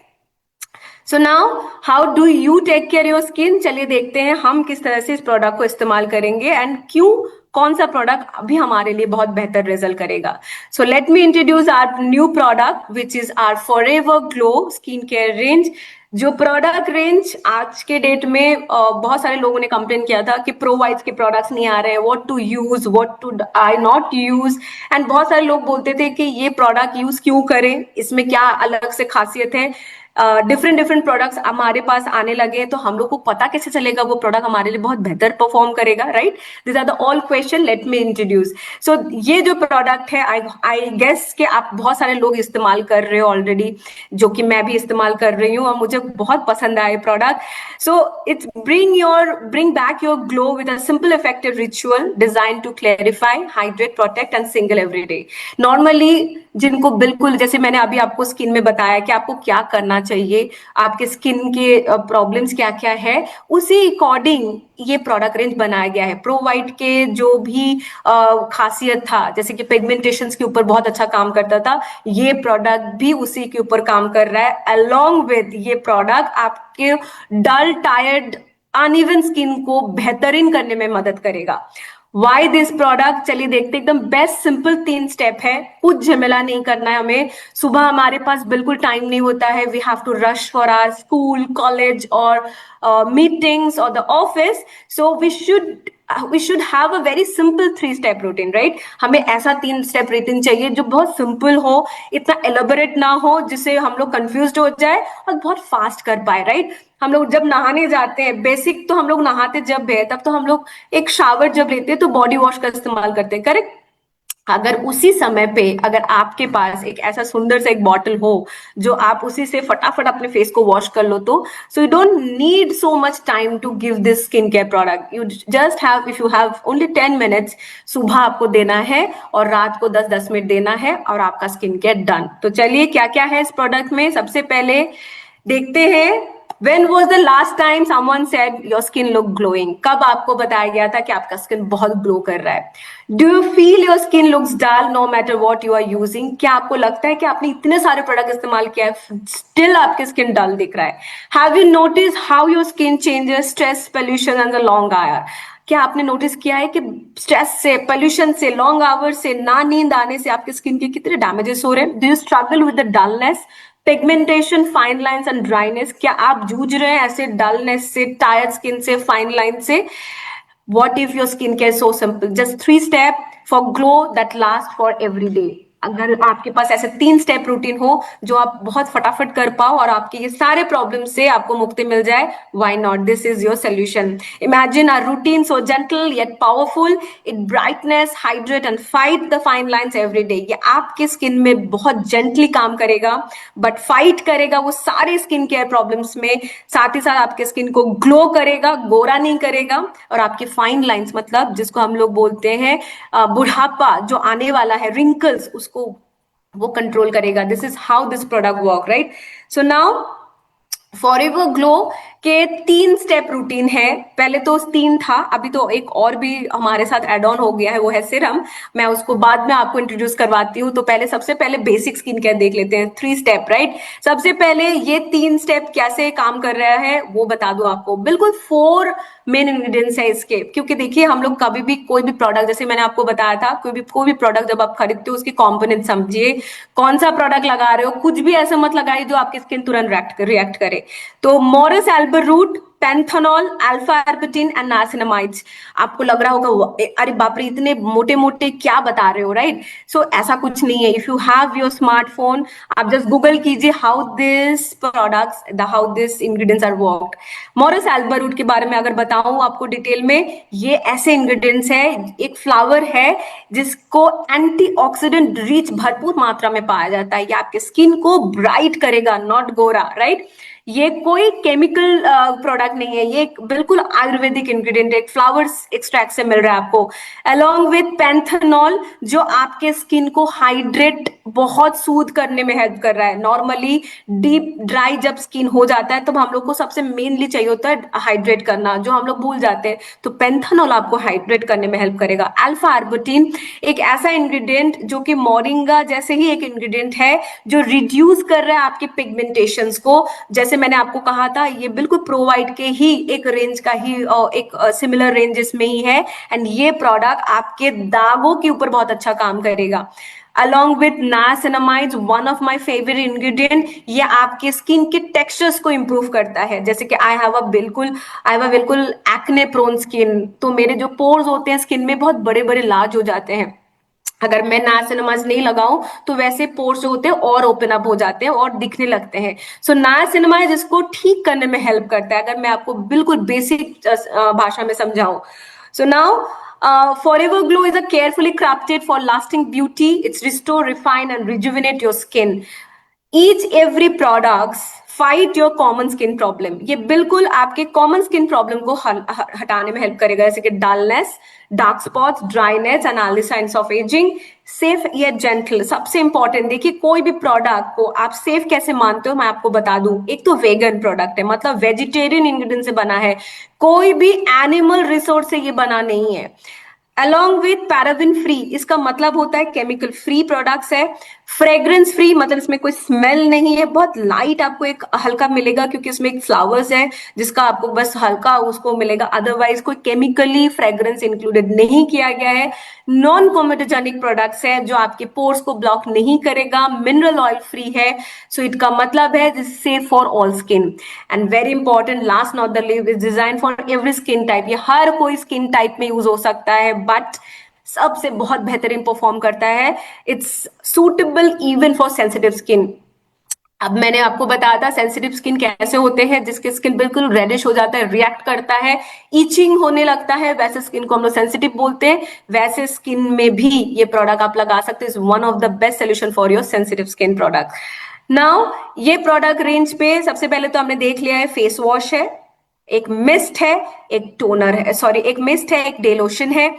So now how do you take care your skin, चलिए देखते हैं हम किस तरह से इस प्रोडक्ट को इस्तेमाल करेंगे एंड क्यों कौन सा प्रोडक्ट अभी हमारे लिए बहुत बेहतर रिजल्ट करेगा। So let me introduce our new product which is our forever glow skin care range. जो प्रोडक्ट रेंज आज के डेट में बहुत सारे लोगों ने कंप्लेन किया था कि प्रो वाइज के प्रोडक्ट्स नहीं आ रहे हैं, what to use, what to I not use, and बहुत सारे लोग बोलते थे कि ये प्रोडक्ट यूज क्यों करें, इसमें क्या अलग से खासियत है। डिफरेंट डिफरेंट प्रोडक्ट्स हमारे पास आने लगे हैं, तो हम लोग को पता कैसे चलेगा वो प्रोडक्ट हमारे लिए बहुत बेहतर परफॉर्म करेगा, right? This are the all question, let me introduce. So ये जो प्रोडक्ट है, आई आई गेस कि आप बहुत सारे लोग इस्तेमाल कर रहे हो ऑलरेडी, जो कि मैं भी इस्तेमाल कर रही हूँ और मुझे बहुत पसंद आया product. So it's bring back your glow with a simple effective ritual designed to clarify, hydrate, protect and single every day। Normally जिनको बिल्कुल, जैसे मैंने अभी आपको स्किन में बताया कि आपको क्या करना चाहिए, आपके स्किन के प्रॉब्लम्स क्या क्या है, उसी अकॉर्डिंग ये प्रोडक्ट रेंज बनाया गया है। प्रो वाइट के जो भी खासियत था, जैसे कि पिगमेंटेशन के ऊपर बहुत अच्छा काम करता था, ये प्रोडक्ट भी उसी के ऊपर काम कर रहा है। अलोंग विद ये प्रोडक्ट आपके डल, टायर्ड, अनइवन स्किन को बेहतरीन करने में मदद करेगा। वाई दिस प्रोडक्ट, चलिए देखते, एकदम बेस्ट सिंपल 3 स्टेप है, कुछ झमेला नहीं करना है हमें। सुबह हमारे पास बिल्कुल टाइम नहीं होता है, we have to rush for our school, college और मीटिंग्स और the office, so we should have a very simple 3 step routine, right? हमें ऐसा 3 स्टेप रूटीन चाहिए जो बहुत सिंपल हो, इतना एलोबरेट ना हो जिससे हम लोग कंफ्यूज हो जाए, और बहुत फास्ट कर पाए, राइट? हम लोग जब नहाने जाते हैं, बेसिक तो हम लोग नहाते जब है तब तो हम लोग एक शावर जब लेते हैं तो बॉडी वॉश का इस्तेमाल करते हैं, करेक्ट? अगर उसी समय पे अगर आपके पास एक ऐसा सुंदर सा एक बॉटल हो जो आप उसी से फटाफट अपने फेस को वॉश कर लो, तो so you don't need so much time to give this skin care product. You just have, if you have only 10 minutes, सुबह आपको देना है और रात को 10-10 मिनट देना है और आपका स्किन केयर डन। तो चलिए क्या क्या है इस प्रोडक्ट में, सबसे पहले देखते हैं। When was the last time someone said your skin look glowing? कब आपको बताया गया था कि आपका स्किन बहुत ग्लो कर रहा है? Do you feel your skin looks dull no matter what you are using? क्या आपको लगता है कि आपने इतने सारे प्रोडक्ट इस्तेमाल किया है, स्टिल आपकी स्किन डल दिख रहा है? Have you noticed how your skin changes stress, pollution and the long hour? क्या आपने नोटिस किया है कि स्ट्रेस से, पोल्यूशन से, लॉन्ग आवर्स से, ना नींद आने से आपकी स्किन के कितने डैमेजेस हो रहे हैं? Do you struggle with the dullness, pigmentation, fine lines and dryness? क्या आप जूझ रहे हैं ऐसे डलनेस से, टायर्ड स्किन से, फाइन लाइन से? What if your skincare is so simple? Just 3 steps for glow that lasts for every day. अगर आपके पास ऐसे 3 स्टेप रूटीन हो जो आप बहुत फटाफट कर पाओ और आपके ये सारे प्रॉब्लम से आपको मुक्ति मिल जाए, why not? This is your solution. Imagine a routine so gentle yet powerful, it brightness, hydrate and fight the fine lines every day. ये आपके स्किन में बहुत जेंटली काम करेगा, बट फाइट करेगा वो सारे स्किन केयर प्रॉब्लम्स में, साथ ही साथ आपके स्किन को ग्लो करेगा, गोरा नहीं करेगा, और आपकी फाइन लाइंस, मतलब जिसको हम लोग बोलते हैं बुढ़ापा जो आने वाला है, रिंकल्स, उसको वो कंट्रोल करेगा। This is how this product work, right? So now forever glow के 3 स्टेप रूटीन है। पहले तो 3 था, अभी तो एक और भी हमारे साथ एड ऑन हो गया है, वो है सिरम। मैं उसको बाद में आपको इंट्रोड्यूस करवाती हूँ। तो पहले सबसे पहले बेसिक स्किन केयर देख लेते हैं, 3 स्टेप, राइट? सबसे पहले ये 3 स्टेप कैसे काम कर रहा है वो बता दूं आपको। बिल्कुल 4 मेन इंग्रेडिएंट्स है इसके, क्योंकि देखिए हम लोग कभी भी कोई भी प्रोडक्ट, जैसे मैंने आपको बताया था, कोई भी प्रोडक्ट जब आप खरीदते हो उसके कॉम्पोनेंट समझिए, कौन सा प्रोडक्ट लगा रहे हो, कुछ भी ऐसा मत लगाइए जो आपकी स्किन तुरंत रिएक्ट करे। तो morus alba root, panthenol, alpha arbutin and niacinamides. आपको लग रहा होगा अरे बाप रे इतने मोटे मोटे क्या बता रहे हो, राइट? सो ऐसा कुछ नहीं है। If you have your smartphone, आप जस्ट गूगल कीजिए how this products, how this ingredients are worked. Morus alba root के बारे में अगर बताऊं आपको डिटेल में, ये ऐसे इंग्रेडिएंट्स है, एक फ्लावर है जिसको एंटीऑक्सीडेंट रिच भरपूर मात्रा में पाया जाता है। ये आपके स्किन को ब्राइट करेगा, नॉट गोरा, राइट? ये कोई केमिकल प्रोडक्ट नहीं है, ये एक बिल्कुल आयुर्वेदिक इंग्रेडिएंट है, एक फ्लावर्स एक्सट्रैक्ट से मिल रहा है आपको। अलोंग विथ पैंथेनॉल, जो आपके स्किन को हाइड्रेट, बहुत सूद करने में हेल्प कर रहा है। नॉर्मली डीप ड्राई जब स्किन हो जाता है तब हम लोग को सबसे मेनली चाहिए होता है हाइड्रेट करना, जो हम लोग भूल जाते हैं। तो पैंथेनॉल आपको हाइड्रेट करने में हेल्प करेगा। अल्फा एर्बिटिन एक ऐसा इंग्रेडिएंट जो कि मोरिंगा जैसे ही एक इंग्रेडिएंट है, जो रिड्यूस कर रहा है आपके पिगमेंटेशंस को। जैसे मैंने आपको कहा था, ये बिल्कुल प्रोवाइड के ही एक रेंज का ही एक सिमिलर रेंज इसमें ही है, एंड ये प्रोडक्ट आपके दागों के ऊपर बहुत अच्छा काम करेगा। Along with niacinamides, one of my favourite ingredient, ये आपके स्किन के टेक्सचर्स को इंप्रूव करता है। जैसे कि आई हैव अ बिल्कुल एक्ने प्रोन स्किन, तो मेरे जो पोर्स होते हैं स्किन में बहुत बड़े बड़े लार्ज हो जाते हैं। अगर मैं नासिनमाज नहीं लगाऊं तो वैसे पोर्स जो होते हैं और ओपन अप हो जाते हैं और दिखने लगते हैं। सो नासिनमाइज इसको ठीक करने में हेल्प करता है, अगर मैं आपको बिल्कुल बेसिक भाषा में समझाऊं। So now Forever Glow is a carefully crafted for lasting beauty. It's restore, refine, and rejuvenate your skin. Each every products fight your common skin problem. ये बिल्कुल आपके कॉमन स्किन प्रॉब्लम को हटाने में हेल्प करेगा, जैसे कि dullness, dark spots, dryness and early signs of ageing. Safe या जेंटल, सबसे इंपॉर्टेंट देखिए, कोई भी प्रोडक्ट को आप सेफ कैसे मानते हो मैं आपको बता दूं। एक तो वेगन प्रोडक्ट है, मतलब वेजिटेरियन इंग्रेडिएंट से बना है, कोई भी एनिमल रिसोर्स से ये बना नहीं है। अलॉन्ग विथ पैराबिन फ्री, इसका मतलब होता है केमिकल फ्री प्रोडक्ट्स है। फ्रेग्रेंस फ्री, मतलब इसमें कोई स्मेल नहीं है, बहुत लाइट आपको एक हल्का मिलेगा क्योंकि इसमें एक फ्लावर्स है जिसका आपको बस हल्का उसको मिलेगा, अदरवाइज कोई केमिकली फ्रेग्रेंस इंक्लूडेड नहीं किया गया है। नॉन कोमेटोजेनिक प्रोडक्ट्स है जो आपके पोर्स को ब्लॉक नहीं करेगा, मिनरल ऑयल फ्री है। सो इसका मतलब है this safe for all skin. And very important last not the least, is design for every skin type. ये हर कोई स्किन टाइप में यूज हो सकता है, बट सबसे बहुत बेहतरीन परफॉर्म करता है, it's suitable even for sensitive skin. अब मैंने आपको बताया था सेंसिटिव स्किन कैसे होते हैं, जिसके स्किन बिल्कुल रेडिश हो जाता है, रिएक्ट करता है, इचिंग होने लगता है, वैसे स्किन को हम लोग सेंसिटिव बोलते हैं। वैसे स्किन में भी ये प्रोडक्ट आप लगा सकते हैं, one of the best solution for your sensitive skin product. Now ये प्रोडक्ट रेंज पे सबसे पहले तो हमने देख लिया है, फेस वॉश है, एक मिस्ट है, एक टोनर है, सॉरी एक मिस्ट है, एक डे लोशन है।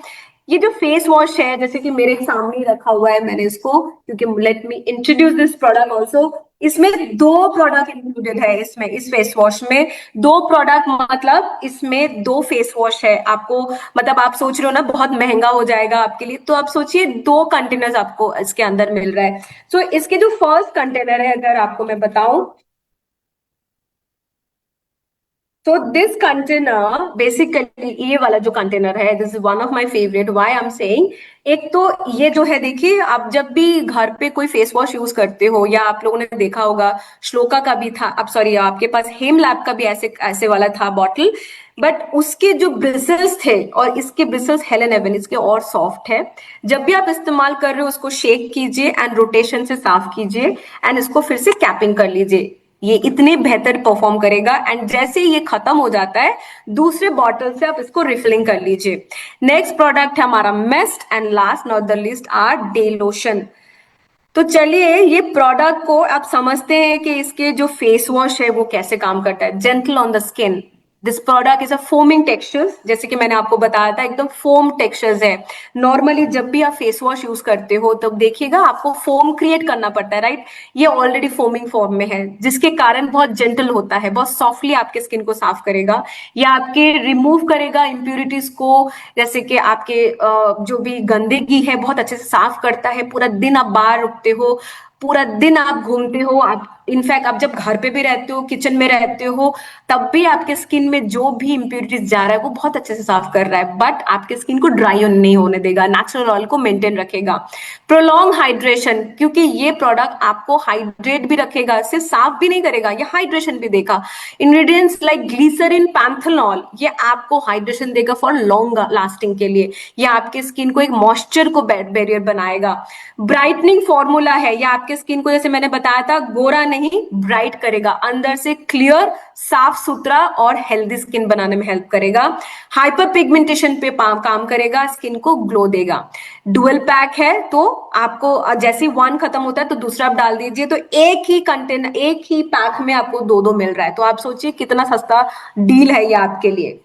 ये जो फेस वॉश है, जैसे कि मेरे सामने ही रखा हुआ है मैंने इसको, क्योंकि late me introduce this product also. इसमें दो प्रोडक्ट इंक्लूडेड है, इसमें इस फेस वॉश में दो प्रोडक्ट, मतलब इसमें दो फेस वॉश है आपको। मतलब आप सोच रहे हो ना बहुत महंगा हो जाएगा आपके लिए, तो आप सोचिए दो कंटेनर्स आपको इसके अंदर मिल रहा है। सो इसके जो फर्स्ट कंटेनर है अगर आपको मैं बताऊं, तो दिस कंटेनर बेसिकली, ये वाला जो कंटेनर है, this is one of my favourite, why I am saying. एक तो ये जो है देखिए, आप जब भी घर पे कोई फेस वॉश यूज करते हो, या आप लोगों ने देखा होगा श्लोका का भी था, अब सॉरी आपके पास हेम लैब का भी ऐसे ऐसे वाला था बॉटल, बट उसके जो ब्रिसल्स थे और इसके ब्रिसल्स हेलन एवन इसके और सॉफ्ट है। जब भी आप इस्तेमाल कर रहे हो उसको शेक कीजिए एंड रोटेशन से साफ कीजिए एंड इसको फिर से कैपिंग कर लीजिए, ये इतने बेहतर परफॉर्म करेगा। एंड जैसे ये खत्म हो जाता है दूसरे बॉटल से आप इसको रिफिलिंग कर लीजिए। नेक्स्ट प्रोडक्ट है हमारा mist, and last not the list our day lotion. तो चलिए ये प्रोडक्ट को आप समझते हैं कि इसके जो फेस वॉश है वो कैसे काम करता है। Gentle on the skin, this product is a foaming textures, जैसे कि मैंने आपको बताया था एकदम फोम टेक्सचर्स है। नॉर्मली जब भी आप फेस वॉश यूज करते हो तब देखिएगा आपको फोम क्रिएट करना पड़ता है, राइट। ये ऑलरेडी फोमिंग फॉर्म में है, जिसके कारण बहुत जेंटल होता है, बहुत सॉफ्टली आपके स्किन को साफ करेगा, या आपके रिमूव करेगा इम्प्यूरिटीज को, जैसे कि आपके जो भी गंदगी है बहुत अच्छे से साफ करता है। पूरा दिन आप बाहर रुकते हो, पूरा दिन आप घूमते हो, आप इनफैक्ट आप जब घर पे भी रहते हो, किचन में रहते हो, तब भी आपके स्किन में जो भी इम्प्यूरिटीज जा रहा है वो बहुत अच्छे से साफ कर रहा है, बट आपके स्किन को ड्राई नहीं होने देगा, नेचुरल ऑयल को मेंटेन रखेगा। प्रोलॉन्ग हाइड्रेशन, क्योंकि ये प्रोडक्ट आपको हाइड्रेट भी रखेगा, सिर्फ साफ भी नहीं करेगा, ये हाइड्रेशन भी देगा। इंग्रेडिएंट्स लाइक ग्लिसरीन, पैंथेनॉल, ये आपको हाइड्रेशन देगा फॉर लॉन्ग लास्टिंग के लिए, ये आपके स्किन को एक मॉइस्चर को बैरियर बनाएगा। ब्राइटनिंग फॉर्मूला है, ये आपके स्किन को जैसे मैंने बताया था गोरा नहीं ब्राइट करेगा, अंदर से क्लियर, साफ सुथरा और हेल्दी स्किन बनाने में हेल्प करेगा। हाइपर पिगमेंटेशन पे काम करेगा, स्किन को ग्लो देगा। डुअल पैक है, तो आपको जैसे वन खत्म होता है तो दूसरा आप डाल दीजिए, तो एक ही कंटेनर एक ही पैक में आपको दो दो मिल रहा है, तो आप सोचिए कितना सस्ता डील है ये आपके लिए,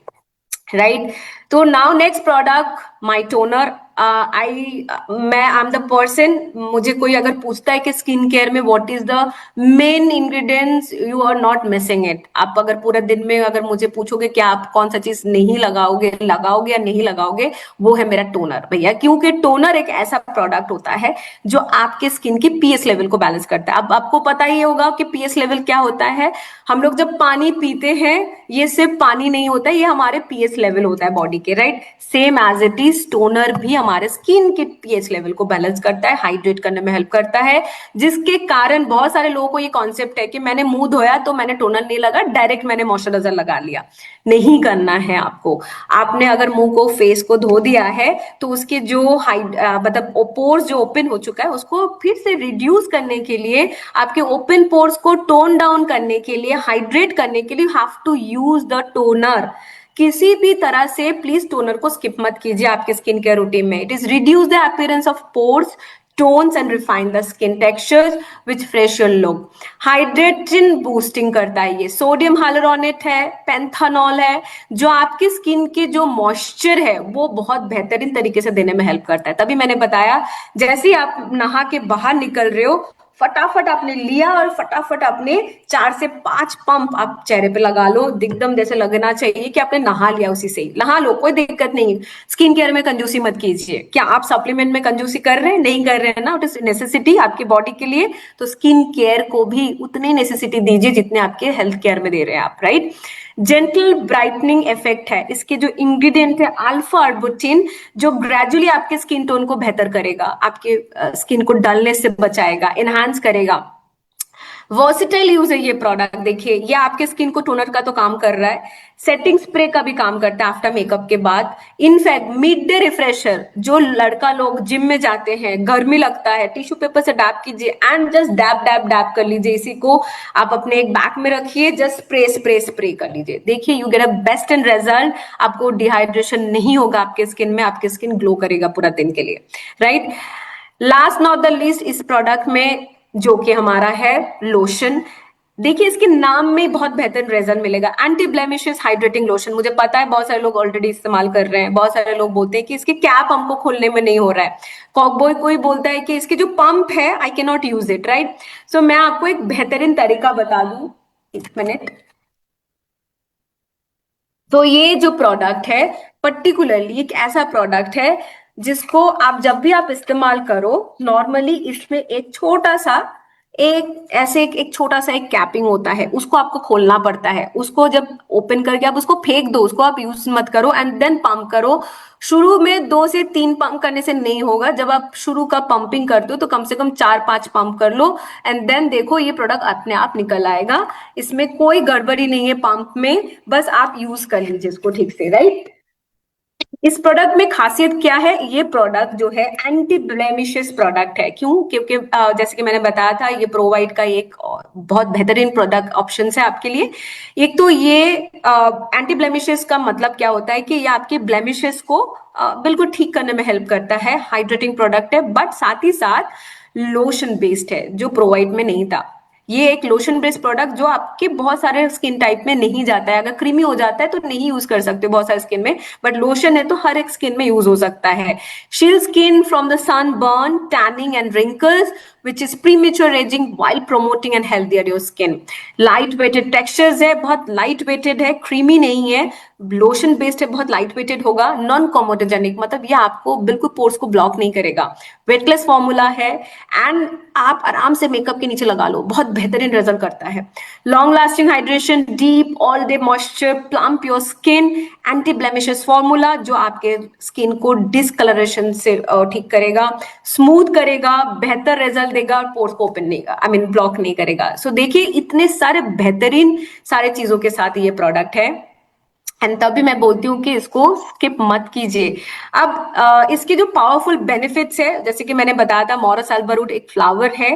राइट। तो नाउ नेक्स्ट प्रोडक्ट माई टोनर। मैं आई एम द पर्सन, मुझे कोई अगर पूछता है कि स्किन केयर में what is the main ingredients, you are not missing it. आप अगर पूरे दिन में अगर मुझे पूछोगे कि आप कौन सा चीज नहीं लगाओगे, लगाओगे या नहीं लगाओगे, वो है मेरा टोनर भैया, क्योंकि टोनर एक ऐसा प्रोडक्ट होता है जो आपके स्किन के पीएच लेवल को बैलेंस करता है। अब आपको पता ही होगा कि पीएच लेवल क्या होता है। हम लोग जब पानी पीते हैं, ये सिर्फ पानी नहीं होता, ये हमारे पीएच लेवल होता है बॉडी के, right. Same as it is toner भी हमारे स्किन के पीएच लेवल को बैलेंस करता है, हाइड्रेट करने में हेल्प करता है, जिसके कारण बहुत सारे लोगों को ये कॉन्सेप्ट है कि मैंने मुंह धोया तो मैंने टोनर नहीं लगा, डायरेक्ट मैंने मॉइस्चराइजर लगा लिया। नहीं करना है आपको। आपने अगर मुंह को, फेस को धो दिया है तो उसके जो मतलब पोर्स जो ओपन हो चुका है उसको फिर से रिड्यूस करने के लिए, आपके ओपन पोर्स को टोन डाउन करने के लिए, हाइड्रेट करने के लिए, you have to use the toner. किसी भी तरह से प्लीज टोनर को स्किप मत कीजिए आपके स्किन केयर रूटीन में। It is reduce the appearance of pores, tones and refine the skin textures which fresh your look. Hydration boosting करता है ये, सोडियम हाइलुरोनेट है, पेंथानॉल है, जो आपकी स्किन के जो मॉइस्चर है वो बहुत बेहतरीन तरीके से देने में हेल्प करता है। तभी मैंने बताया जैसे ही आप नहा के बाहर निकल रहे हो, फटाफट आपने लिया और फटाफट आपने 4 से 5 पंप आप चेहरे पे लगा लो, एकदम जैसे लगना चाहिए कि आपने नहा लिया, उसी से ही नहा लो, कोई दिक्कत नहीं। स्किन केयर में कंजूसी मत कीजिए। क्या आप सप्लीमेंट में कंजूसी कर रहे हैं? नहीं कर रहे हैं ना, इट इज नेसेसिटी आपकी बॉडी के लिए, तो स्किन केयर को भी उतनी नेसेसिटी दीजिए जितने आपके हेल्थ केयर में दे रहे हैं आप, राइट। जेंटल ब्राइटनिंग इफेक्ट है इसके, जो इंग्रेडिएंट है अल्फा अर्बुटिन, जो ग्रेजुअली आपके स्किन टोन को बेहतर करेगा, आपके स्किन को डलनेस से बचाएगा, एनहांस करेगा। वर्सिटाइल यूज है ये प्रोडक्ट। देखिए ये आपके स्किन को टोनर का तो काम कर रहा है, सेटिंग स्प्रे का भी काम करता है आफ्टर मेकअप के बाद। इनफैक्ट मिड डे रिफ्रेशर, जो लड़का लोग जिम में जाते हैं, गर्मी लगता है, टिश्यू पेपर से डैप कीजिए and just dab dab dab कर लीजिए। इसी को आप अपने एक बैग में रखिए, जस्ट स्प्रे स्प्रे स्प्रे कर लीजिए। देखिए you get a best and result. आपको डिहाइड्रेशन नहीं होगा आपके स्किन में, आपके स्किन ग्लो करेगा पूरा दिन के लिए, right. Last not the least इस प्रोडक्ट में जो कि हमारा है लोशन। देखिए इसके नाम में बहुत बेहतर रिजल्ट मिलेगा, एंटी ब्लेमिशेस हाइड्रेटिंग लोशन। मुझे पता है बहुत सारे लोग ऑलरेडी इस्तेमाल कर रहे हैं, बहुत सारे लोग बोलते हैं कि इसके कैप हमको खोलने में नहीं हो रहा है, कोई बोलता है कि इसके जो पंप है I can not use it, right. So मैं आपको एक बेहतरीन तरीका बता दूं, एक मिनट। तो ये जो प्रोडक्ट है पर्टिकुलरली एक ऐसा प्रोडक्ट है जिसको आप जब भी आप इस्तेमाल करो, नॉर्मली इसमें एक छोटा सा एक छोटा सा एक कैपिंग होता है, उसको आपको खोलना पड़ता है। उसको जब ओपन करके आप उसको फेंक दो, उसको आप यूज मत करो एंड देन पंप करो। शुरू में 2 से 3 पंप करने से नहीं होगा। जब आप शुरू का पंपिंग करते हो तो कम से कम 4-5 पंप कर लो एंड देन देखो ये प्रोडक्ट अपने आप निकल आएगा। इसमें कोई गड़बड़ी नहीं है पंप में, बस आप यूज कर लीजिए इसको ठीक से, राइट। इस प्रोडक्ट में खासियत क्या है? ये प्रोडक्ट जो है एंटी ब्लेमिशेस प्रोडक्ट है। क्यों? क्योंकि जैसे कि मैंने बताया था, ये प्रोवाइड का एक बहुत बेहतरीन प्रोडक्ट ऑप्शन है आपके लिए। एक तो ये एंटी ब्लेमिशेस का मतलब क्या होता है कि ये आपके ब्लेमिशेस को बिल्कुल ठीक करने में हेल्प करता है, हाइड्रेटिंग प्रोडक्ट है, बट साथ ही साथ लोशन बेस्ड है जो प्रोवाइड में नहीं था। ये एक लोशन बेस्ड प्रोडक्ट जो आपके बहुत सारे स्किन टाइप में नहीं जाता है। अगर क्रीमी हो जाता है तो नहीं यूज कर सकते बहुत सारे स्किन में, बट लोशन है तो हर एक स्किन में यूज हो सकता है। Shield skin from the sun burn, tanning and wrinkles which is premature aging while promoting and healthier your skin. Light weighted textures है, बहुत लाइट वेटेड है, क्रीमी नहीं है, लोशन बेस्ड है, बहुत लाइट वेटेड होगा, नॉन कोमोडोजेनिक, मतलब ये आपको बिल्कुल पोर्स को ब्लॉक नहीं करेगा, वेटलेस फॉर्मूला है एंड आप आराम से मेकअप के नीचे लगा लो, बहुत बेहतरीन रिजल्ट करता है। Long lasting hydration, deep all day moisture, plump your skin, anti blemishes formula जो आपके स्किन को डिसकलरेशन से ठीक करेगा, स्मूथ करेगा, बेहतर रिजल्ट देगा और पोर्स को ओपन नहीं, आई मीन ब्लॉक नहीं करेगा। सो देखिए इतने सारे बेहतरीन सारे चीजों के साथ ये प्रोडक्ट है एंड तभी मैं बोलती हूँ कि इसको स्किप मत कीजिए। अब इसके जो पावरफुल बेनिफिट्स है, जैसे कि मैंने बताया था, मॉरस अल्बारूट एक फ्लावर है,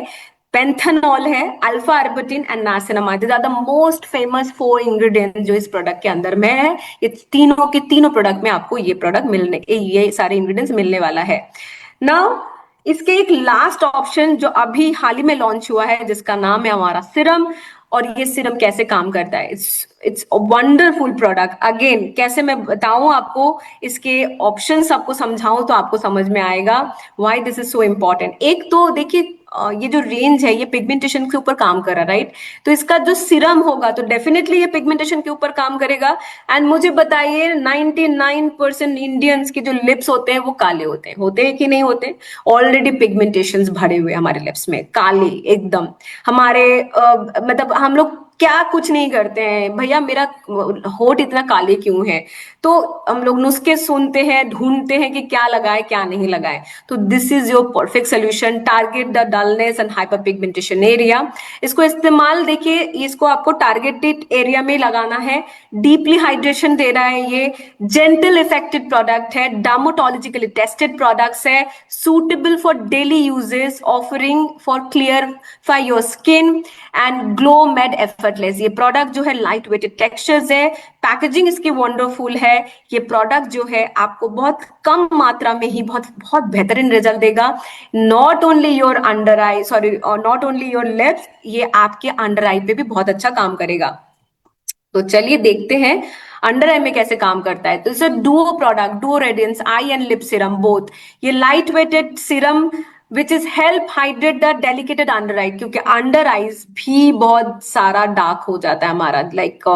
पेंथेनॉल है, alpha arbutin and niacinamide, these are the most famous 4 ingredients जो इस प्रोडक्ट के अंदर में है। ये तीनों के तीनों प्रोडक्ट में आपको ये प्रोडक्ट मिलने, ये सारे इंग्रेडिएंट्स मिलने वाला है। नाउ इसके एक लास्ट ऑप्शन जो अभी हाल ही में लॉन्च हुआ है जिसका नाम है हमारा सिरम। और ये सिरम कैसे काम करता है? It's wonderful product. अगेन कैसे मैं बताऊं आपको, इसके ऑप्शंस आपको समझाऊं तो आपको समझ में आएगा why this is so important. एक तो देखिए ये जो रेंज है ये पिगमेंटेशन के ऊपर काम कर रहा है, राइट। तो इसका जो सिरम होगा तो डेफिनेटली ये पिगमेंटेशन के ऊपर काम करेगा। एंड मुझे बताइए 99% इंडियंस के जो लिप्स होते हैं वो काले होते हैं कि नहीं होते? ऑलरेडी पिगमेंटेशन भरे हुए हमारे लिप्स में, काले एकदम। हमारे मतलब हम लोग क्या कुछ नहीं करते हैं भैया, मेरा होठ इतना काले क्यों है, तो हम लोग नुस्खे सुनते हैं, ढूंढते हैं कि क्या लगाए क्या नहीं लगाए। तो this is your perfect solution, target the dullness and hyper pigmentation area. इसको इस्तेमाल देखिए, इसको आपको टारगेटेड एरिया में लगाना है, डीपली हाइड्रेशन दे रहा है, ये जेंटल इफेक्टेड प्रोडक्ट है, डर्मोटोलॉजिकली टेस्टेड प्रोडक्ट्स है, suitable for daily uses, offering for clarify your skin and glow made effortless। ये प्रोडक्ट जो है लाइट वेटेड टेक्सचर्स है, पैकेजिंग इसकी वंडरफुल है। ये प्रोडक्ट जो है आपको बहुत कम मात्रा में ही बहुत बहुत बेहतरीन रिजल्ट देगा। Not only your under I, sorry, not only your lips, ये आपके अंडर आई पे भी बहुत अच्छा काम करेगा। तो चलिए देखते हैं अंडर आई में कैसे काम करता है। तो इसे duo product, duo radiance eye and lip serum both, ये light weighted serum which is help hydrate the delicated under eye, क्योंकि अंडर आईज भी बहुत सारा डार्क हो जाता है हमारा, लाइक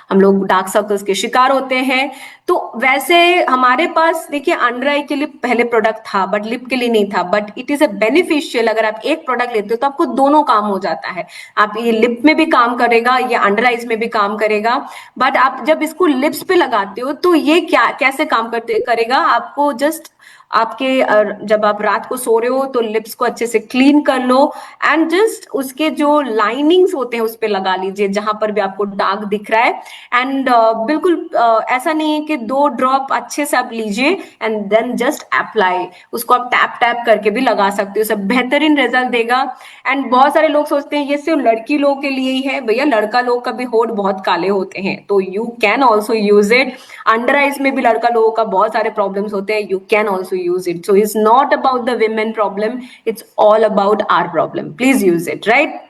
हम लोग डार्क सर्कल्स के शिकार होते हैं। तो वैसे हमारे पास देखिए अंडर आई के लिए पहले प्रोडक्ट था बट लिप के लिए नहीं था, but it is a beneficial. अगर आप एक प्रोडक्ट लेते हो तो आपको दोनों काम हो जाता है, आप ये लिप में भी काम करेगा, ये अंडर आईज में भी काम करेगा। बट आप जब इसको लिप्स पे लगाते हो तो ये क्या कैसे काम करते करेगा, आपको जस्ट आपके जब आप रात को सो रहे हो तो लिप्स को अच्छे से क्लीन कर लो एंड जस्ट उसके जो लाइनिंग्स होते हैं उस पे लगा लीजिए जहां पर भी आपको डार्क दिख रहा है। एंड बिल्कुल ऐसा नहीं है कि 2 ड्रॉप अच्छे से आप लीजिए एंड देन जस्ट अप्लाई, उसको आप टैप टैप करके भी लगा सकते हो, सब बेहतरीन रिजल्ट देगा। एंड बहुत सारे लोग सोचते हैं ये सिर्फ लड़की लोग के लिए ही है, भैया लड़का लोग का भी होठ बहुत काले होते हैं, तो you can also use it. Under eyes में भी लड़का लोगों का बहुत सारे प्रॉब्लम्स होते हैं, you can also use it. So it's not about the women problem, it's all about our problem, please use it, right.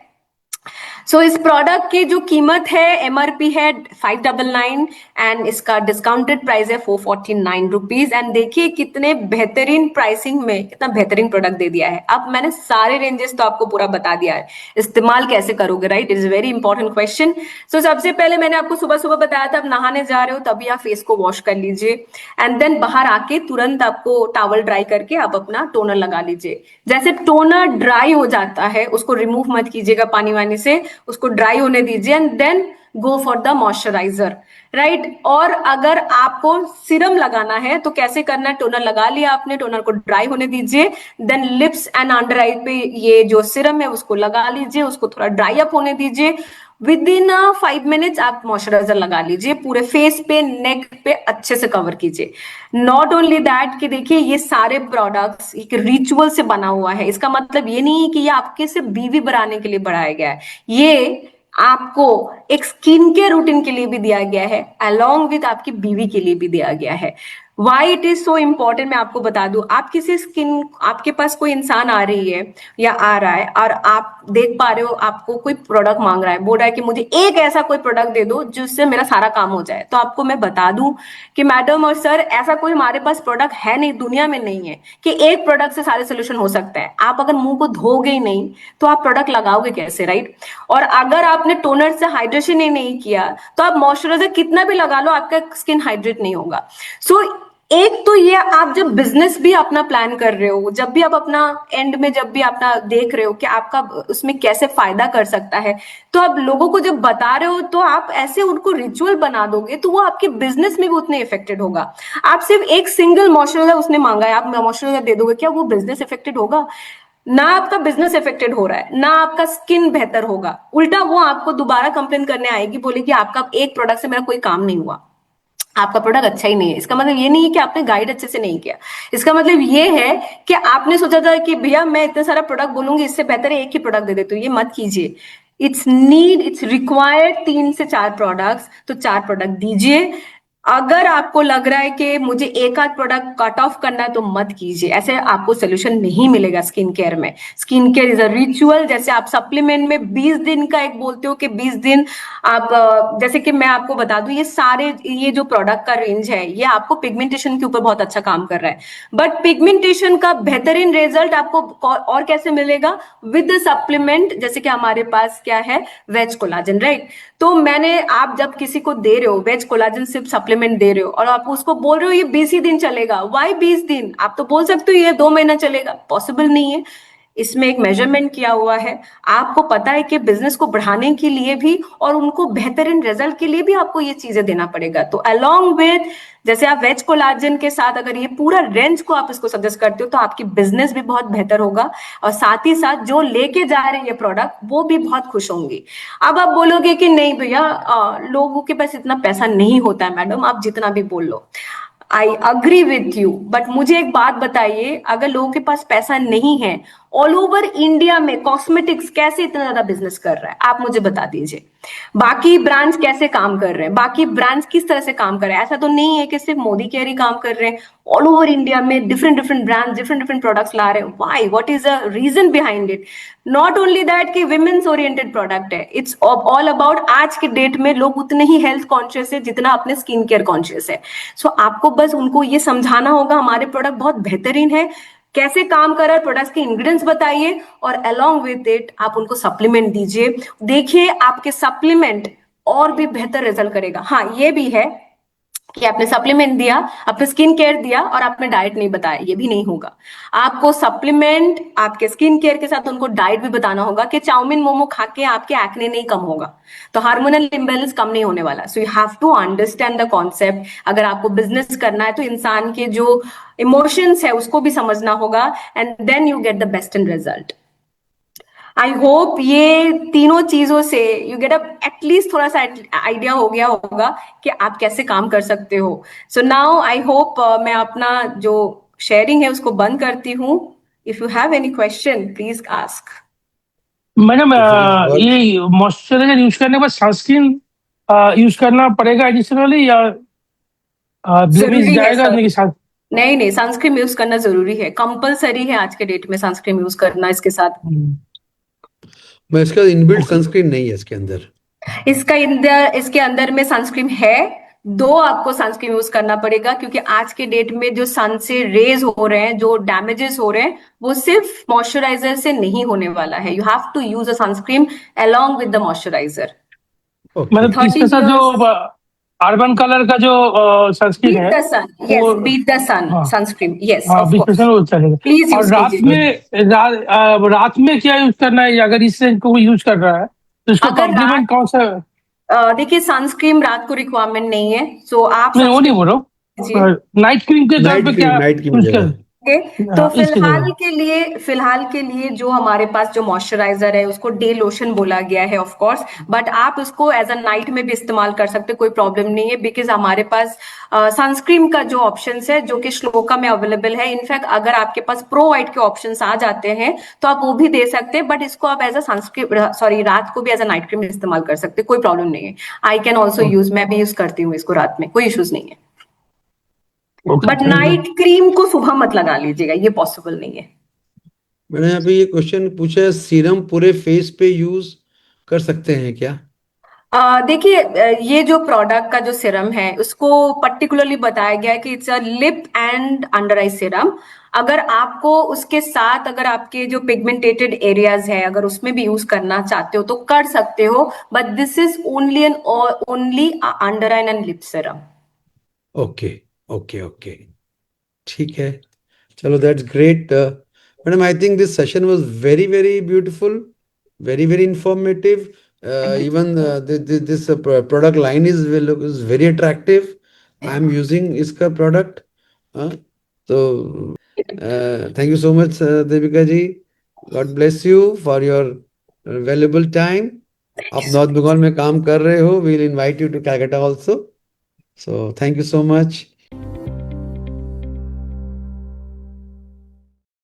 So इस प्रोडक्ट की जो कीमत है, एमआरपी है 599 एंड इसका डिस्काउंटेड प्राइस है 449 रुपीज। एंड देखिए कितने बेहतरीन प्राइसिंग में कितना बेहतरीन प्रोडक्ट दे दिया है। अब मैंने सारे रेंजेस तो आपको पूरा बता दिया है, इस्तेमाल कैसे करोगे, right, it is very important question. So सबसे पहले मैंने आपको सुबह सुबह बताया था, आप नहाने जा रहे हो तभी आप फेस को वॉश कर लीजिए एंड देन बाहर आके तुरंत आपको टॉवल ड्राई करके आप अपना टोनर लगा लीजिए। जैसे टोनर ड्राई हो जाता है उसको रिमूव मत कीजिएगा पानी वानी से, उसको ड्राई होने दीजिए and then go for the moisturiser, right. और अगर आपको सीरम लगाना है तो कैसे करना है, टोनर लगा लिया आपने, टोनर को ड्राई होने दीजिए, देन लिप्स एंड अंडर आई पे ये जो सीरम है उसको लगा लीजिए, उसको थोड़ा ड्राई अप होने दीजिए, विद इन 5 मिनट्स आप मॉइस्चराइजर लगा लीजिए, पूरे फेस पे नेक पे अच्छे से कवर कीजिए। नॉट ओनली दैट कि देखिए ये सारे प्रोडक्ट्स एक रिचुअल से बना हुआ है, इसका मतलब ये नहीं है कि ये आपके सिर्फ बीवी बनाने के लिए बढ़ाया गया है, ये आपको एक स्किन केयर रूटीन के लिए भी दिया गया है, अलोंग विद आपकी बीवी के लिए भी दिया गया है। Why it is so important मैं आपको बता दूं, आप किसी स्किन, आपके पास कोई इंसान आ रही है या आ रहा है और आप देख पा रहे हो आपको कोई प्रोडक्ट मांग रहा है, बोल रहा है कि मुझे एक ऐसा कोई प्रोडक्ट दे दो जिससे मेरा सारा काम हो जाए, तो आपको मैं बता दूं कि मैडम और सर ऐसा कोई हमारे पास प्रोडक्ट है नहीं, दुनिया में नहीं है कि एक प्रोडक्ट से सारे सोल्यूशन हो सकता है। आप अगर मुंह को धोगे ही नहीं तो आप प्रोडक्ट लगाओगे कैसे, राइट। और अगर आपने टोनर से हाइड्रेशन ही नहीं किया तो आप मॉइस्चराइजर कितना भी लगा लो आपका स्किन हाइड्रेट नहीं होगा। सो एक तो ये आप जब बिजनेस भी अपना प्लान कर रहे हो, जब भी आप अपना एंड में जब भी अपना देख रहे हो कि आपका उसमें कैसे फायदा कर सकता है, तो आप लोगों को जब बता रहे हो तो आप ऐसे उनको रिचुअल बना दोगे तो वो आपके बिजनेस में भी उतने इफेक्टेड होगा। आप सिर्फ एक सिंगल मॉइस्चराइजर उसने मांगा है, आप मॉइस्चराइजर दे दोगे, क्या वो बिजनेस इफेक्टेड होगा? ना आपका बिजनेस इफेक्टेड हो रहा है, ना आपका स्किन बेहतर होगा, उल्टा वो आपको दोबारा कंप्लेन करने आएगी, बोलेगी आपका एक प्रोडक्ट से मेरा कोई काम नहीं हुआ, आपका प्रोडक्ट अच्छा ही नहीं है। इसका मतलब ये नहीं है कि आपने गाइड अच्छे से नहीं किया, इसका मतलब ये है कि आपने सोचा था कि भैया मैं इतना सारा प्रोडक्ट बोलूंगी, इससे बेहतर है एक ही प्रोडक्ट दे देते हो, ये मत कीजिए। इट्स रिक्वायर्ड 3 से 4 प्रोडक्ट्स, तो 4 प्रोडक्ट दीजिए। अगर आपको लग रहा है कि मुझे एक आध प्रोडक्ट कट ऑफ करना है तो मत कीजिए, ऐसे आपको सोल्यूशन नहीं मिलेगा स्किन केयर में। Skin care is a ritual, जैसे आप सप्लीमेंट में 20 दिन का एक बोलते हो कि 20 दिन आप जैसे कि मैं आपको बता दूं, ये सारे ये जो प्रोडक्ट का रेंज है ये आपको पिगमेंटेशन के ऊपर बहुत अच्छा काम कर रहा है, बट पिगमेंटेशन का बेहतरीन रिजल्ट आपको और कैसे मिलेगा, विद सप्लीमेंट, जैसे कि हमारे पास क्या है, वेज कोलाजन, राइट। तो मैंने, आप जब किसी को दे रहे हो वेज कोलाजन सिर्फ सप्लीमेंट दे रहे हो और आप उसको बोल रहे हो ये 20 ही दिन चलेगा, वाई 20 दिन? आप तो बोल सकते हो ये 2 महीना चलेगा, पॉसिबल नहीं है। इसमें एक मेजरमेंट किया हुआ है, आपको पता है कि बिजनेस को बढ़ाने के लिए भी और उनको बेहतरीन रिजल्ट के लिए भी आपको ये चीजें देना पड़ेगा। तो अलोंग विद, जैसे आप वेज कोलाजन के साथ अगर ये पूरा रेंज को आप इसको सजेस्ट करते हो तो आपकी बिजनेस भी बहुत बेहतर होगा, और साथ ही साथ जो लेके जा रहे हैं ये प्रोडक्ट वो भी बहुत खुश होंगे। अब आप बोलोगे कि नहीं भैया, लोगों के पास इतना पैसा नहीं होता है। मैडम, आप जितना भी बोल लो, I agree with you, but मुझे एक बात बताइए, अगर लोगों के पास पैसा नहीं है, ऑल ओवर इंडिया में कॉस्मेटिक्स कैसे इतना ज्यादा बिजनेस कर रहा है, आप मुझे बता दीजिए। बाकी ब्रांड्स कैसे काम कर रहे हैं, बाकी ब्रांड्स किस तरह से काम कर रहे हैं? ऐसा तो नहीं है कि सिर्फ मोदी केयर ही काम कर रहे हैं। ऑल ओवर इंडिया में different different brands different different products ला रहे हैं। Why? What is the reason behind it? Not only that कि विमेन्स ओरिएंटेड प्रोडक्ट है, इट्स ऑल अबाउट, आज के डेट में लोग उतने ही हेल्थ कॉन्शियस है जितना अपने स्किन केयर कॉन्शियस है। सो आपको बस उनको ये समझाना होगा हमारे प्रोडक्ट बहुत बेहतरीन है, कैसे काम कर रहा है, प्रोडक्ट्स के इंग्रेडिएंट्स बताइए, और अलोंग विद इट आप उनको सप्लीमेंट दीजिए। देखिए आपके सप्लीमेंट और भी बेहतर रिजल्ट करेगा। हाँ, ये भी है कि आपने सप्लीमेंट दिया, आपने स्किन केयर दिया और आपने डाइट नहीं बताया, ये भी नहीं होगा। आपको सप्लीमेंट, आपके स्किन केयर के साथ उनको डाइट भी बताना होगा कि चाउमीन मोमो खा के आपके एक्ने नहीं कम होगा, तो हार्मोनल इम्बेलेंस कम नहीं होने वाला। So you have to understand the concept. अगर आपको बिजनेस करना है तो इंसान के जो इमोशंस है उसको भी समझना होगा, and then you get the best in result. I hope ये तीनों चीजों से यू गेट अ एटलीस्ट थोड़ा सा आइडिया हो गया होगा कि आप कैसे काम कर सकते हो। सो नाउ आई होप मैं अपना जो शेयरिंग है उसको बंद करती हूँ। If you have any question please ask. Madam, तो first of all, ये मॉइस्चराइजर यूज करने के बाद सनस्क्रीन यूज करना पड़ेगा एडिशनली, या ब्लेमिश जरूरी है जाएगा सर। नहीं के साथ? नहीं नहीं, सनस्क्रीन यूज करना जरूरी है, कंपलसरी है आज के डेट में सनस्क्रीन यूज करना इसके साथ। मैं इसका इनबिल्ट ओके। सनस्क्रीन नहीं है इसके अंदर। इसके अंदर में सनस्क्रीन है, दो आपको सनस्क्रीन यूज करना पड़ेगा, क्योंकि आज के डेट में जो सन से रेज हो रहे हैं, जो डैमेजेस हो रहे हैं, वो सिर्फ मॉइस्चराइजर से नहीं होने वाला है। You have to use a sunscreen along with the moisturiser. Okay. मतलब इसके 30 साथ जो years अर्बन कलर का जो सनस्क्रीन बीट है द सन, वो, यस, बीट द सन हाँ सनस्क्रीन, यस हाँ, ऑफ 20% कोर्स, वो चलेगा। प्लीज और यूज रात कीजिए। में रात में क्या यूज करना है, अगर इस रेंज को यूज कर रहा है तो इसको अगर रात, कॉम्प्लीमेंट कौन सा? देखिए सनस्क्रीन रात को रिक्वायरमेंट नहीं है, सो आप मैं वो नहीं सनस्क्रीन बोल रहा कीजिए। हूँ, नाइट क्रीम के तौर पे क्या नाइट क्रीम यूज जगह। कर? ओके, तो इसकी जगह। फिलहाल के लिए जो हमारे पास जो मॉइस्चराइजर है उसको डे लोशन बोला गया है ऑफ कोर्स, बट आप उसको एज अ नाइट में भी इस्तेमाल कर सकते हैं, कोई प्रॉब्लम नहीं है, बिकॉज हमारे पास सनस्क्रीन का जो ऑप्शन है जो कि श्लोका में अवेलेबल है। इनफैक्ट अगर आपके पास प्रो वाइट के ऑप्शन आ जाते हैं तो आप वो भी दे सकते हैं, बट इसको आप एज अ सनस्क्रीन, सॉरी, रात को भी एज अ नाइट क्रीम इस्तेमाल कर सकते हैं, कोई प्रॉब्लम नहीं है। आई कैन ऑल्सो यूज, मैं भी यूज करती हूँ इसको रात में, कोई इश्यूज नहीं है। Okay, but thank you. Night cream को सुबह मत लगा लीजिएगा, ये पॉसिबल नहीं है। मैंने यहाँ पे ये क्वेश्चन पूछा है, सीरम पूरे फेस पे यूज कर सकते हैं क्या? देखिए, ये जो प्रोडक्ट का जो सिरम है उसको पर्टिकुलरली बताया गया है कि it's a lip and under eye serum. अगर आपको उसके साथ, अगर आपके जो पिगमेंटेटेड एरियाज है अगर उसमें भी यूज करना चाहते हो तो कर सकते हो, but this is only and only under I and lip Siram. Okay, okay, okay, ठीक है। चलो, that's great. Madam, I think this session was very very beautiful, very very informative. Thank you. Even this product line is very attractive. I am using इसका product. So thank you so much, Devika ji. God bless you for your valuable time. आप नॉर्थ बंगाल में काम कर रहे हो. We'll invite you to Calcutta also. So thank you so much.